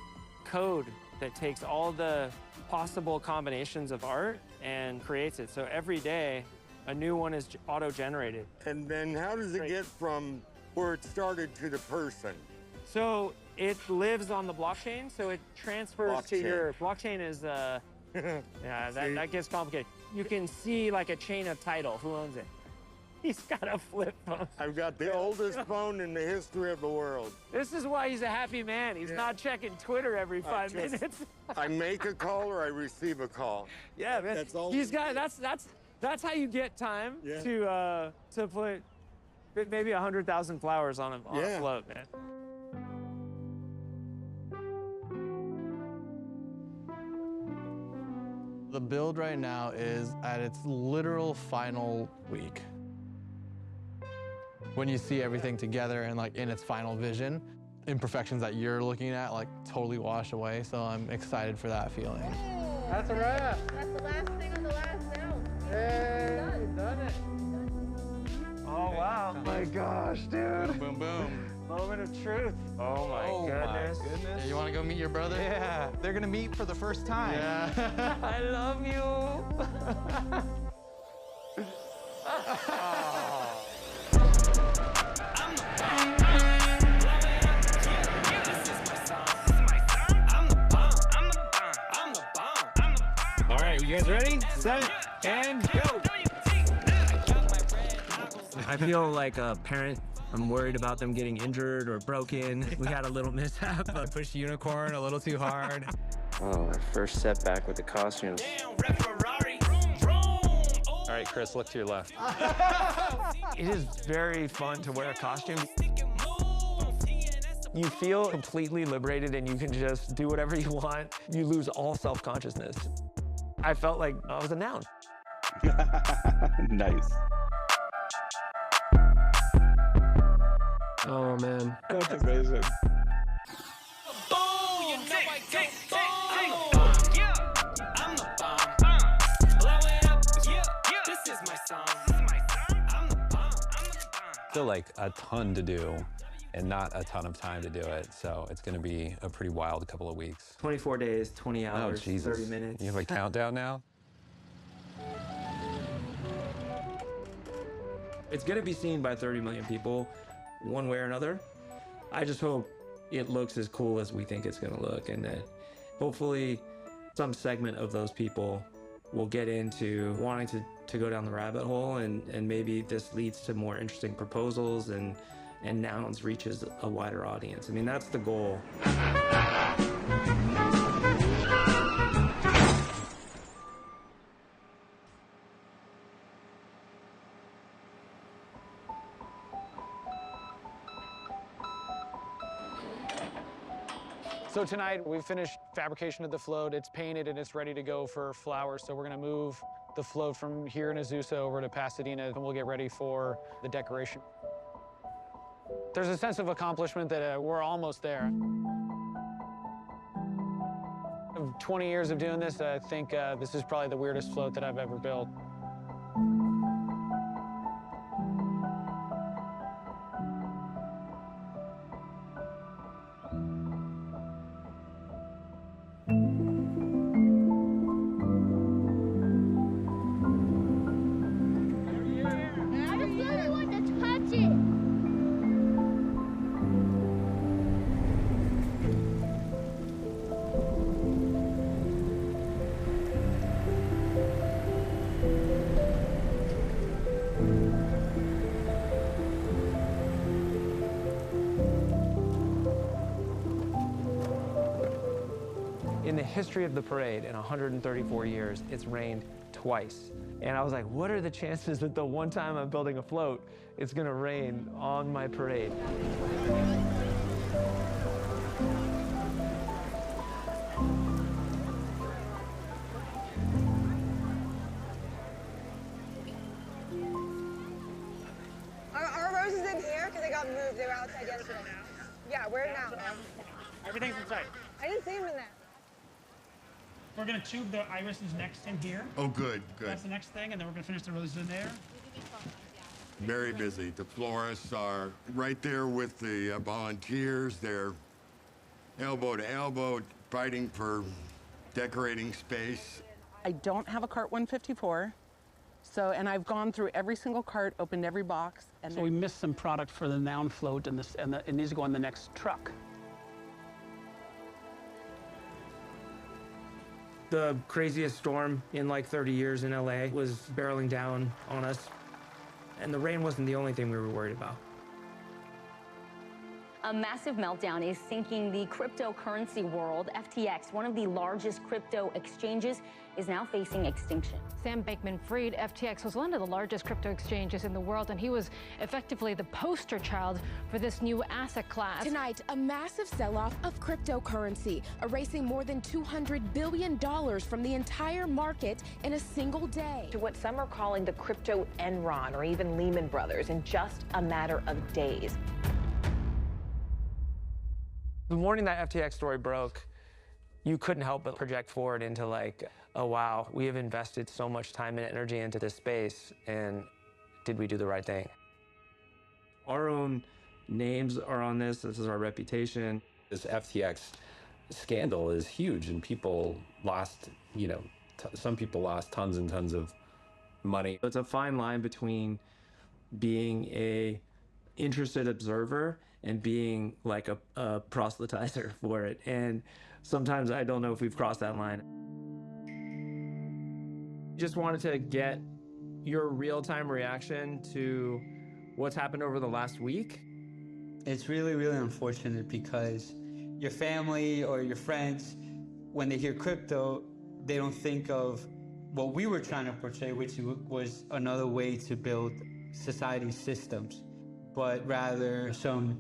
S5: code that takes all the possible combinations of art and creates it. So every day, a new one is auto-generated.
S1: And then how does it get from where it started to the person?
S5: So it lives on the blockchain, so it transfers to your blockchain is yeah, that gets complicated. You can see like a chain of title. Who owns it? He's got a flip phone.
S1: I've got the oldest phone in the history of the world.
S5: This is why he's a happy man. He's not checking Twitter every 5 minutes.
S1: I make a call or I receive a call.
S5: Yeah, man.
S1: That's all.
S5: He's got that's how you get time to put maybe 100,000 flowers on a float, man.
S9: The build right now is at its literal final week. When you see everything together and like in its final vision, imperfections that you're looking at like totally wash away. So I'm excited for that feeling.
S6: That's a wrap.
S2: That's the last thing on the last noun.
S6: Hey, done it.
S5: Oh, wow.
S9: Oh my gosh, dude.
S5: Boom, boom. Moment of truth. Oh my goodness.
S9: Yeah, you want to go meet your brother?
S5: Yeah.
S4: They're gonna meet for the first time.
S9: Yeah.
S5: I love you.
S10: All right, you guys ready? Set, and go.
S5: I feel like a parent. I'm worried about them getting injured or broken. We had a little mishap.
S9: I pushed unicorn a little too hard.
S5: Oh, our first setback with the costumes.
S22: All right, Chris, look to your left.
S5: It is very fun to wear a costume. You feel completely liberated and you can just do whatever you want. You lose all self-consciousness. I felt like I was a noun.
S27: Nice.
S5: Oh, man.
S27: That's amazing. Still like a ton to do and not a ton of time to do it. So it's going to be a pretty wild couple of weeks.
S5: 24 days, 20 hours, 30 minutes.
S27: You have a countdown now?
S5: It's going to be seen by 30 million people one way or another. I just hope it looks as cool as we think it's going to look, and that hopefully some segment of those people will get into wanting to go down the rabbit hole, and maybe this leads to more interesting proposals and Nouns reaches a wider audience. I mean, that's the goal.
S4: So tonight we've finished fabrication of the float. It's painted and it's ready to go for flowers. So we're gonna move the float from here in Azusa over to Pasadena, and we'll get ready for the decoration. There's a sense of accomplishment that we're almost there. Of 20 years of doing this, I think this is probably the weirdest float that I've ever built.
S5: In the history of the parade, in 134 years, it's rained twice. And I was like, what are the chances that the one time I'm building a float, it's gonna rain on my parade?
S14: Are roses in here? Because they got moved. They
S2: were outside yesterday. Yeah, where now?
S7: Everything's inside.
S2: I didn't see him in there.
S7: We're gonna tube the irises next in here.
S1: Oh, good, good.
S7: That's the next thing, and then we're gonna finish the roses in there.
S1: Very busy. The florists are right there with the volunteers. They're elbow to elbow fighting for decorating space.
S11: I don't have a cart 154, and I've gone through every single cart, opened every box. And
S7: So we missed some product for the noun float, and it needs to go on the next truck.
S5: The craziest storm in like 30 years in LA was barreling down on us. And the rain wasn't the only thing we were worried about.
S12: A massive meltdown is sinking the cryptocurrency world. FTX, one of the largest crypto exchanges, is now facing extinction.
S13: Sam Bankman-Fried, FTX, was one of the largest crypto exchanges in the world, and he was effectively the poster child for this new asset class.
S16: Tonight, a massive sell-off of cryptocurrency, erasing more than $200 billion from the entire market in a single day.
S19: To what some are calling the crypto Enron or even Lehman Brothers in just a matter of days.
S5: The morning that FTX story broke, you couldn't help but project forward into like, oh wow, we have invested so much time and energy into this space, and did we do the right thing? Our own names are on this. This is our reputation.
S27: This FTX scandal is huge, and people lost, some people lost tons and tons of money.
S5: It's a fine line between being a interested observer and being like a proselytizer for it. And sometimes I don't know if we've crossed that line. Just wanted to get your real-time reaction to what's happened over the last week.
S24: It's really, really unfortunate because your family or your friends, when they hear crypto, they don't think of what we were trying to portray, which was another way to build society systems, but rather some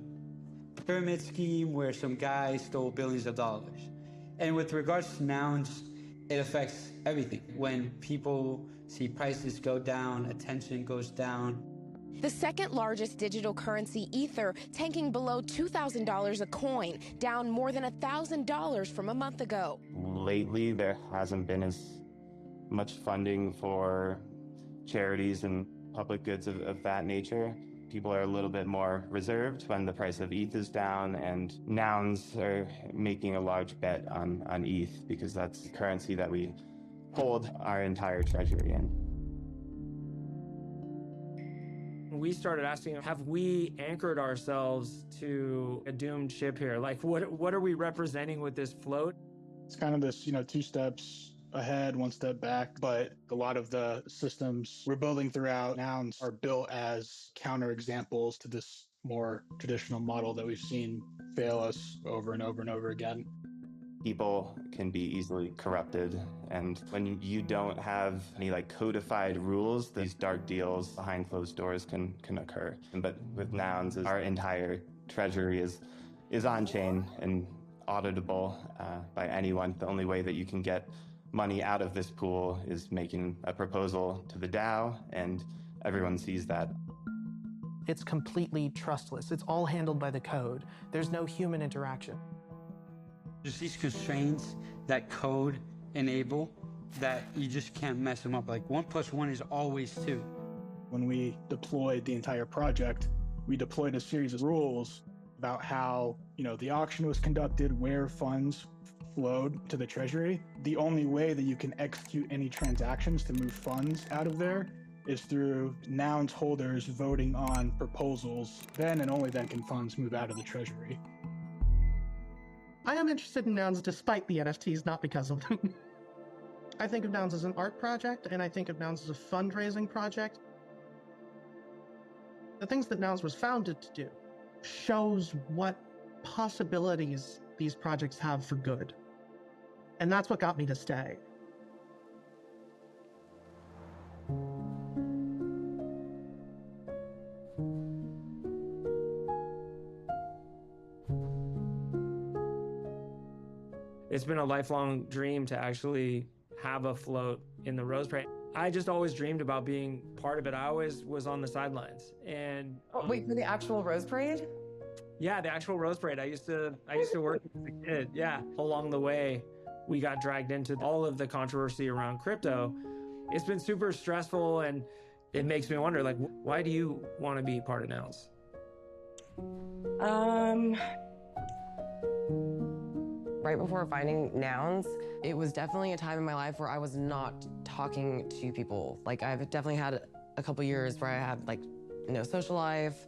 S24: pyramid scheme where some guy stole billions of dollars. And with regards to nouns, it affects everything. When people see prices go down, attention goes down.
S16: The second largest digital currency, Ether, tanking below $2,000 a coin, down more than $1,000 from a month ago.
S28: Lately, there hasn't been as much funding for charities and public goods of that nature. People are a little bit more reserved when the price of ETH is down, and nouns are making a large bet on ETH because that's the currency that we hold our entire treasury in.
S5: We started asking, have we anchored ourselves to a doomed ship here? Like, what are we representing with this float?
S29: It's kind of this, two steps ahead, one step back, but a lot of the systems we're building throughout nouns are built as counterexamples to this more traditional model that we've seen fail us over and over and over again.
S28: People can be easily corrupted, and when you don't have any codified rules, these dark deals behind closed doors can occur. But with nouns, our entire treasury is on chain and auditable by anyone. The only way that you can get money out of this pool is making a proposal to the DAO, and everyone sees that.
S3: It's completely trustless. It's all handled by the code. There's no human interaction.
S24: There's these constraints that code enable that you just can't mess them up. Like 1 + 1 is always 2.
S29: When we deployed the entire project, we deployed a series of rules about how, the auction was conducted, where funds flowed to the treasury. The only way that you can execute any transactions to move funds out of there is through nouns holders voting on proposals. Then and only then can funds move out of the treasury.
S3: I am interested in nouns despite the NFTs, not because of them. I think of nouns as an art project, and I think of nouns as a fundraising project. The things that nouns was founded to do shows what possibilities these projects have for good. And that's what got me to stay.
S5: It's been a lifelong dream to actually have a float in the Rose Parade. I just always dreamed about being part of it. I always was on the sidelines. And
S14: wait, for the actual Rose Parade?
S5: Yeah, the actual Rose Parade. I used to work as a kid. Yeah, along the way, we got dragged into all of the controversy around crypto. It's been super stressful, and it makes me wonder, like, why do you want to be part of Nouns?
S14: Right before finding Nouns, it was definitely a time in my life where I was not talking to people. Like, I've definitely had a couple years where I had like no social life,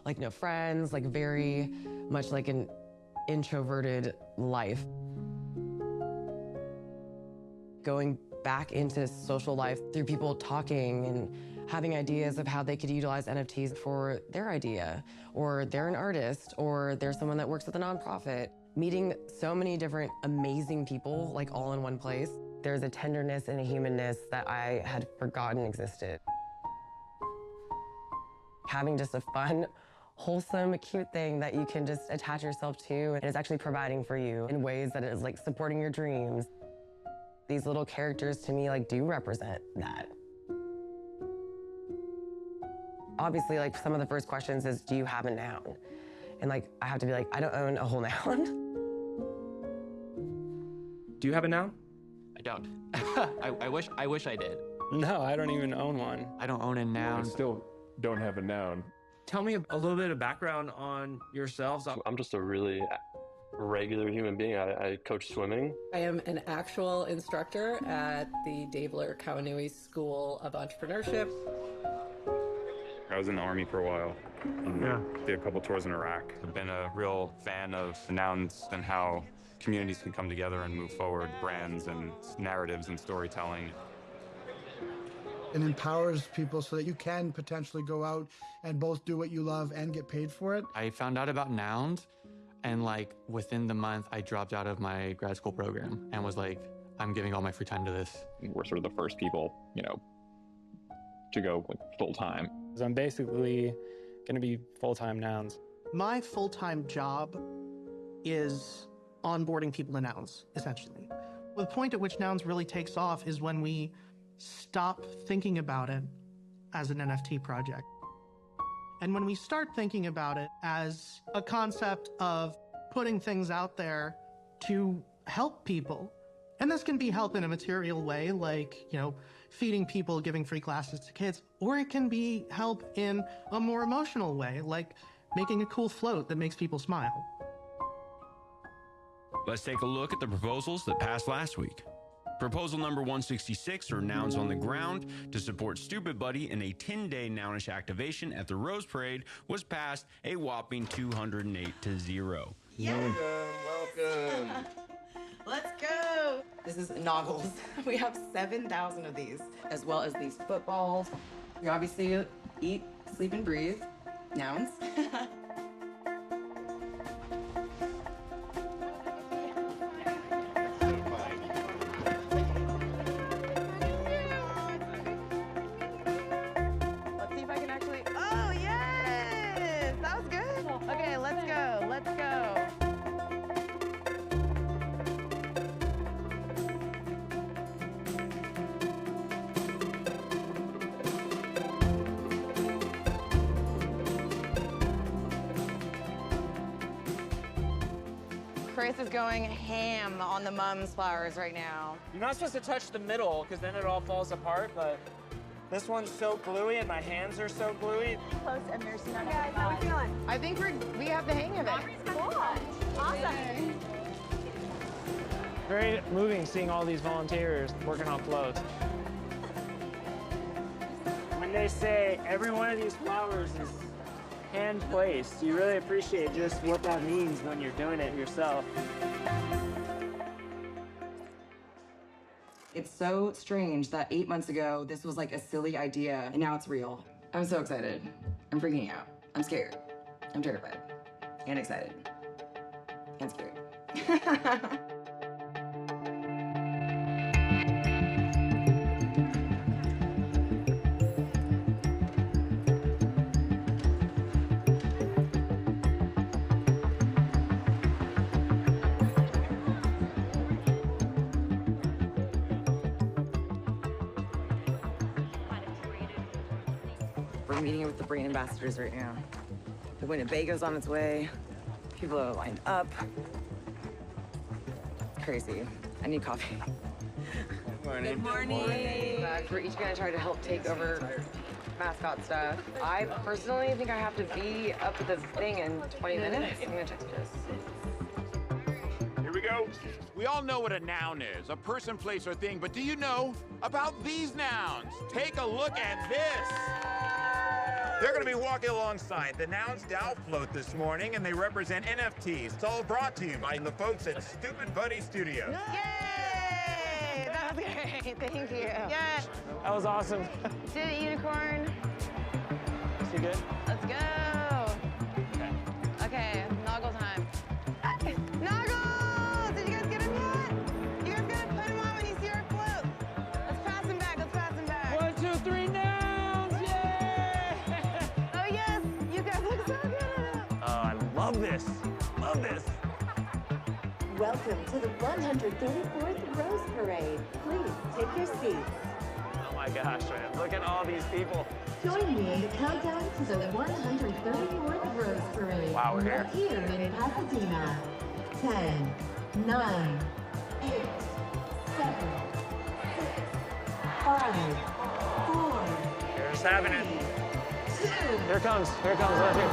S14: like no friends, like very much like an introverted life. Going back into social life through people talking and having ideas of how they could utilize NFTs for their idea, or they're an artist, or they're someone that works with a nonprofit. Meeting so many different amazing people, like all in one place. There's a tenderness and a humanness that I had forgotten existed. Having just a fun, wholesome, cute thing that you can just attach yourself to, and it's actually providing for you in ways that is like supporting your dreams. These little characters to me like do represent that. Obviously, like some of the first questions is, do you have a noun? And like, I have to be like, I don't own a whole noun.
S5: Do you have a noun?
S8: I don't. I wish I did.
S5: No, I don't even own one.
S8: I don't own a noun.
S15: I still don't have a noun.
S5: Tell me a little bit of background on yourselves.
S17: I'm just a really regular human being. I coach swimming.
S18: I am an actual instructor at the Davler Kawanui School of Entrepreneurship.
S20: I was in the Army for a while. Did a couple tours in Iraq. I've been a real fan of Nouns and how communities can come together and move forward, brands and narratives and storytelling.
S21: It empowers people so that you can potentially go out and both do what you love and get paid for it.
S8: I found out about Nouns, and like within the month, I dropped out of my grad school program and was like, I'm giving all my free time to this.
S20: We're sort of the first people, to go like full time.
S5: I'm basically going to be full-time Nouns.
S3: My full-time job is onboarding people to Nouns, essentially. The point at which Nouns really takes off is when we stop thinking about it as an NFT project. And when we start thinking about it as a concept of putting things out there to help people, and this can be help in a material way, like, feeding people, giving free classes to kids, or it can be help in a more emotional way, like making a cool float that makes people smile.
S23: Let's take a look at the proposals that passed last week. Proposal number 166, or Nouns on the Ground, to support Stupid Buddy in a 10-day Nounish activation at the Rose Parade, was passed a whopping 208-0.
S22: Yeah. Welcome. Let's go. This is noggles. We have 7,000 of these, as well as these footballs. We obviously eat, sleep, and breathe Nouns.
S11: Let's see if I can actually, oh yes, that was good. Okay, let's go, let's go. Chris is going ham on the mums flowers right now.
S5: You're not supposed to touch the middle, because then it all falls apart, but this one's so gluey and my hands are so gluey.
S2: Close and there's none. Guys, how are we feeling?
S11: I think we have the hang of it.
S2: Cool. Awesome.
S5: Very moving seeing all these volunteers working on floats. When they say every one of these flowers is hand placed, you really appreciate just what that means when you're doing it yourself.
S22: It's so strange that 8 months ago, this was like a silly idea, and now it's real. I'm so excited. I'm freaking out. I'm scared. I'm terrified. And excited. And scared. We're meeting with the brand ambassadors right now. The Winnebago's on its way.
S14: People are lined up. Crazy. I need coffee. Good morning. We're each gonna try to help take over mascot stuff. I personally think I have to be up at the thing in 20 minutes. I'm gonna check this.
S1: Here we go. We all know what a noun is, a person, place, or thing, but do you know about these nouns? Take a look at this. They're going to be walking alongside the NounsDao float this morning, and they represent NFTs. It's all brought to you by the folks at Stupid Buddy Studios.
S14: Yay! That was great. Thank you.
S5: Yeah. That was awesome.
S14: Did it, unicorn?
S5: Is he good?
S14: Let's go.
S5: Okay.
S14: Okay, Noggle time. Noggle! Did you guys get him yet? You guys gotta put him on when you see our float. Let's pass him back. Let's pass him back.
S5: 1, 2, 3, nouns! Yay!
S14: Oh yes, you guys look so good.
S5: Oh, I love this. Love this.
S4: Welcome to the 134th Rose Parade. Please take your seats.
S5: Oh my gosh, man. Look at all these people.
S4: Join me in the countdown to the 134th Rose Parade.
S5: Wow, we're here.
S4: Right here in Pasadena. 10, 9, 8, 7, 6, 5, 4.
S5: Here's happening.
S4: 2.
S5: Here it comes. Here it comes. Right here.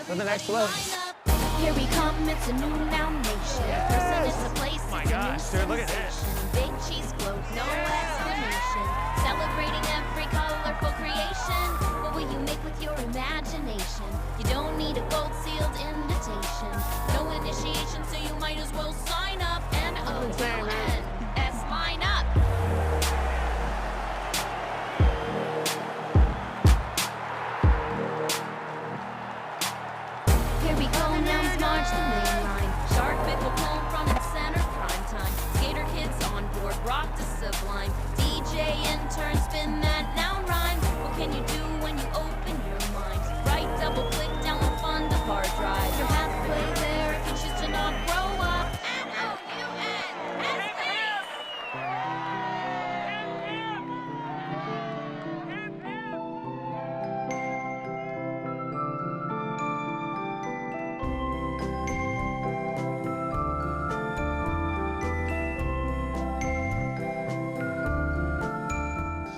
S5: For the next float.
S6: Here we come, it's a new noun nation. Person is the place,
S5: Oh my
S6: it's a
S5: gosh,
S6: new
S5: dude, look at this.
S6: sensation. Big cheese float, no explanation. Celebrating every colorful creation. What will you make with your imagination? You don't need a gold sealed invitation. No initiation, so you might as well sign up. N-O-U-N-S, line up. Here we go, nouns march the main line. Shark pickle pull from its center, prime time. Skater kids on board, rock to sublime. DJ intern, spin that noun rhyme. What can you do when you open your mind? Right double click, download fun to hard drive. You're halfway there if you choose to not grow up.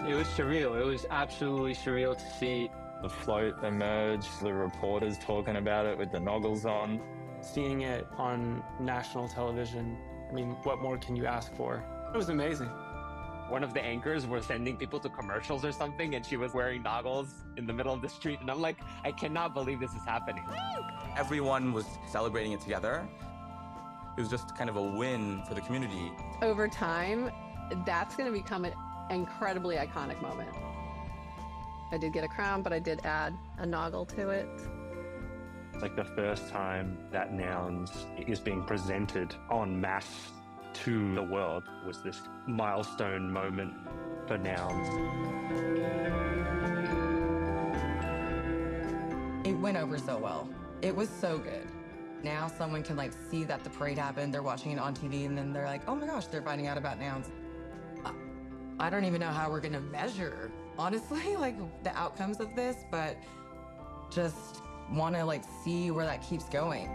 S7: It was surreal. It was absolutely surreal to see the float emerge, the reporters talking about it with the noggles on.
S8: Seeing it on national television, I mean, what more can you ask for? It was amazing.
S5: One of the anchors was sending people to commercials or something, and she was wearing goggles in the middle of the street. And I'm like, I cannot believe this is happening.
S9: Everyone was celebrating it together. It was just kind of a win for the community.
S18: Over time, that's going to become an incredibly iconic moment. I did get a crown, but I did add a noggle to it.
S10: It's like the first time that nouns is being presented en masse to the world. It was this milestone moment for nouns.
S14: It went over so well. It was so good. Now someone can like see that the parade happened, they're watching it on TV, and then they're like, oh my gosh, they're finding out about nouns. I don't even know how we're gonna measure, honestly, like the outcomes of this, but just wanna like see where that keeps going.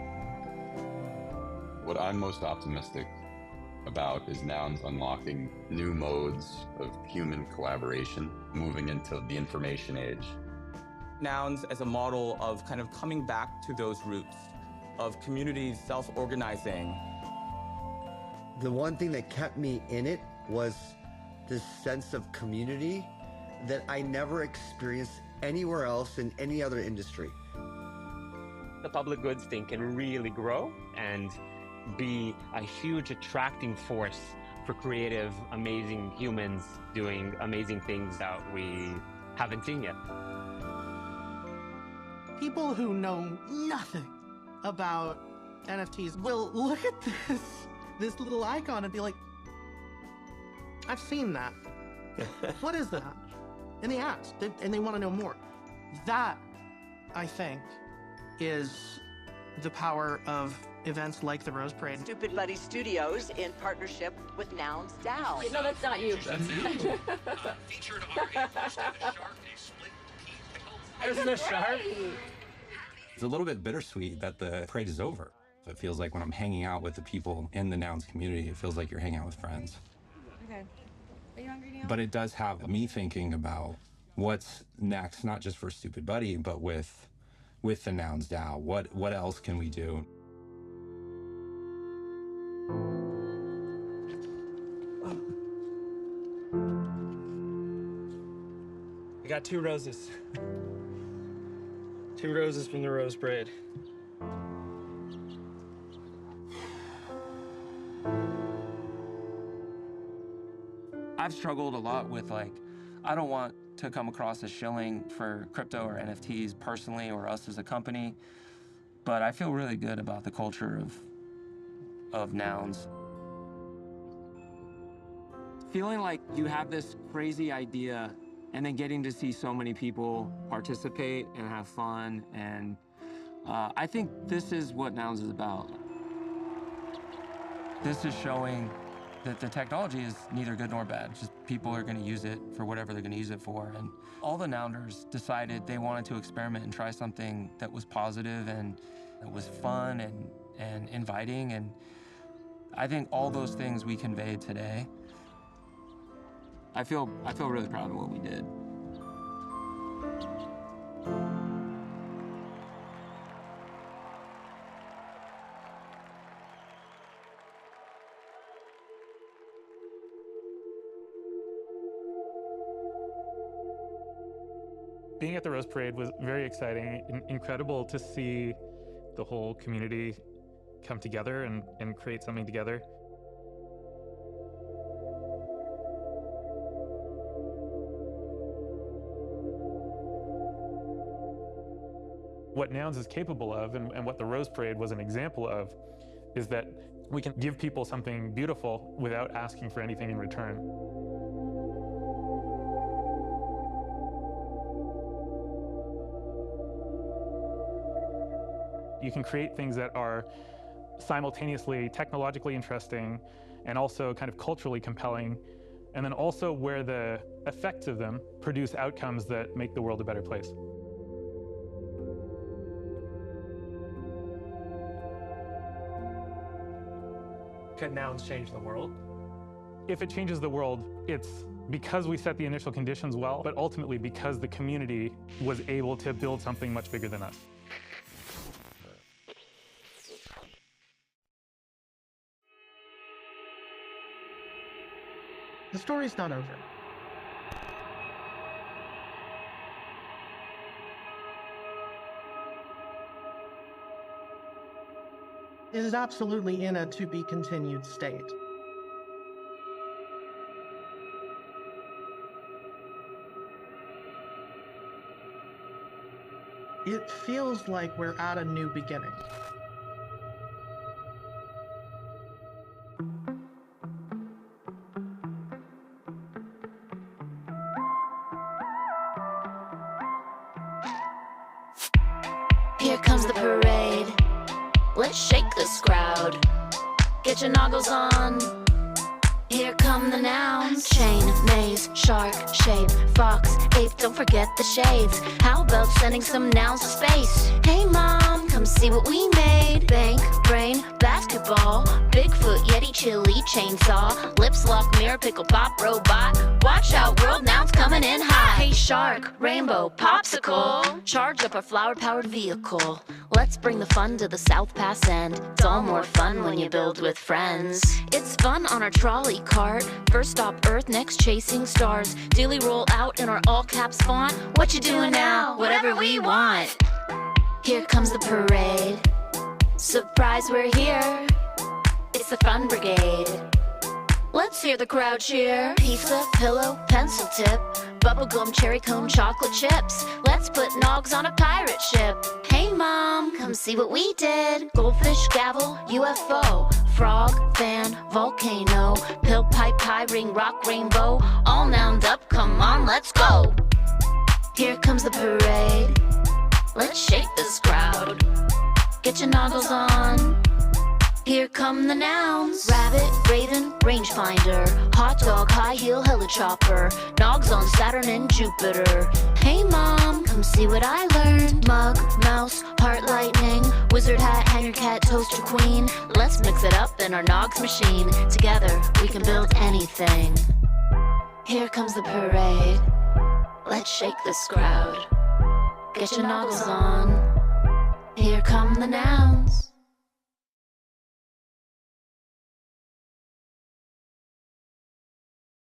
S12: What I'm most optimistic about is nouns unlocking new modes of human collaboration, moving into the information age.
S9: Nouns as a model of kind of coming back to those roots of communities self-organizing.
S25: The one thing that kept me in it was this sense of community that I never experienced anywhere else in any other industry.
S5: The public goods thing can really grow and be a huge attracting force for creative, amazing humans doing amazing things that we haven't seen yet.
S3: People who know nothing about NFTs will look at this little icon and be like, I've seen that. What is that? And they ask, and they want to know more. That, I think, is the power of events like the Rose Parade.
S2: Stupid Buddy Studios in partnership with NounsDao.
S18: No, that's not you.
S23: That's you. Featured our shark, a split pea pickle.
S5: Isn't a shark?
S13: It's a little bit bittersweet that the parade is over. It feels like when I'm hanging out with the people in the Nouns community, it feels like you're hanging out with friends.
S18: Okay. Are you hungry now?
S13: But it does have me thinking about what's next, not just for Stupid Buddy, but with the NounsDao. What else can we do?
S5: I got 2 roses. 2 roses from the Rose Parade. I've struggled a lot with, like, I don't want to come across as shilling for crypto or NFTs personally or us as a company, but I feel really good about the culture of Nouns. Feeling like you have this crazy idea and then getting to see so many people participate and have fun, and I think this is what Nouns is about. This is showing that the technology is neither good nor bad. Just people are going to use it for whatever they're going to use it for. And all the Nounders decided they wanted to experiment and try something that was positive and that was fun and inviting. And I think all those things we conveyed today. I feel really proud of what we did.
S22: Being at the Rose Parade was very exciting, incredible to see the whole community come together and create something together. What Nouns is capable of, and what the Rose Parade was an example of, is that we can give people something beautiful without asking for anything in return. You can create things that are simultaneously technologically interesting and also kind of culturally compelling, and then also where the effects of them produce outcomes that make the world a better place.
S5: Could Nouns change the world?
S22: If it changes the world, it's because we set the initial conditions well, but ultimately because the community was able to build something much bigger than us.
S3: The story's not over. It is absolutely in a to-be-continued state. It feels like we're at a new beginning.
S6: Here comes the parade. Let's shake this crowd. Get your noggles on. Here come the nouns. Chain, maze, shark, shape, fox, ape, don't forget the shades. How about sending some nouns to space? Hey mom, come see what we made. Bank, brain, basketball, Bigfoot, Yeti, chili, chainsaw, lips lock, mirror, pickle, pop, robot. Watch out, world nouns coming in hot. Hey shark, rainbow, popsicle, charge up our flower-powered vehicle. Let's bring the fun to the South Pass End. It's all more fun when you build with friends. It's fun on our trolley cart. First stop Earth, next chasing stars. Daily roll out in our all-caps font. What you doing now? Whatever we want. Here comes the parade. Surprise, we're here. It's the Fun Brigade. Let's hear the crowd cheer. Pizza, pillow, pencil tip, bubblegum, cherry cone, chocolate chips. Let's put nogs on a pirate ship. Hey mom, come see what we did. Goldfish, gavel, UFO, frog, fan, volcano, pill, pipe, pie, ring, rock, rainbow, all nouned up, come on, let's go. Here comes the parade, let's shake this crowd. Get your noggles on, here come the nouns. Rabbit, raven, rangefinder, hot dog, high heel, helichopper, nogs on Saturn and Jupiter. Hey mom, come see what I learned. Mug, mouse, heart lightning, wizard hat, hanger cat, toaster queen. Let's mix it up in our nogs machine. Together we can build anything. Here comes the parade, let's shake this crowd. Get your noggles on, here come the nouns.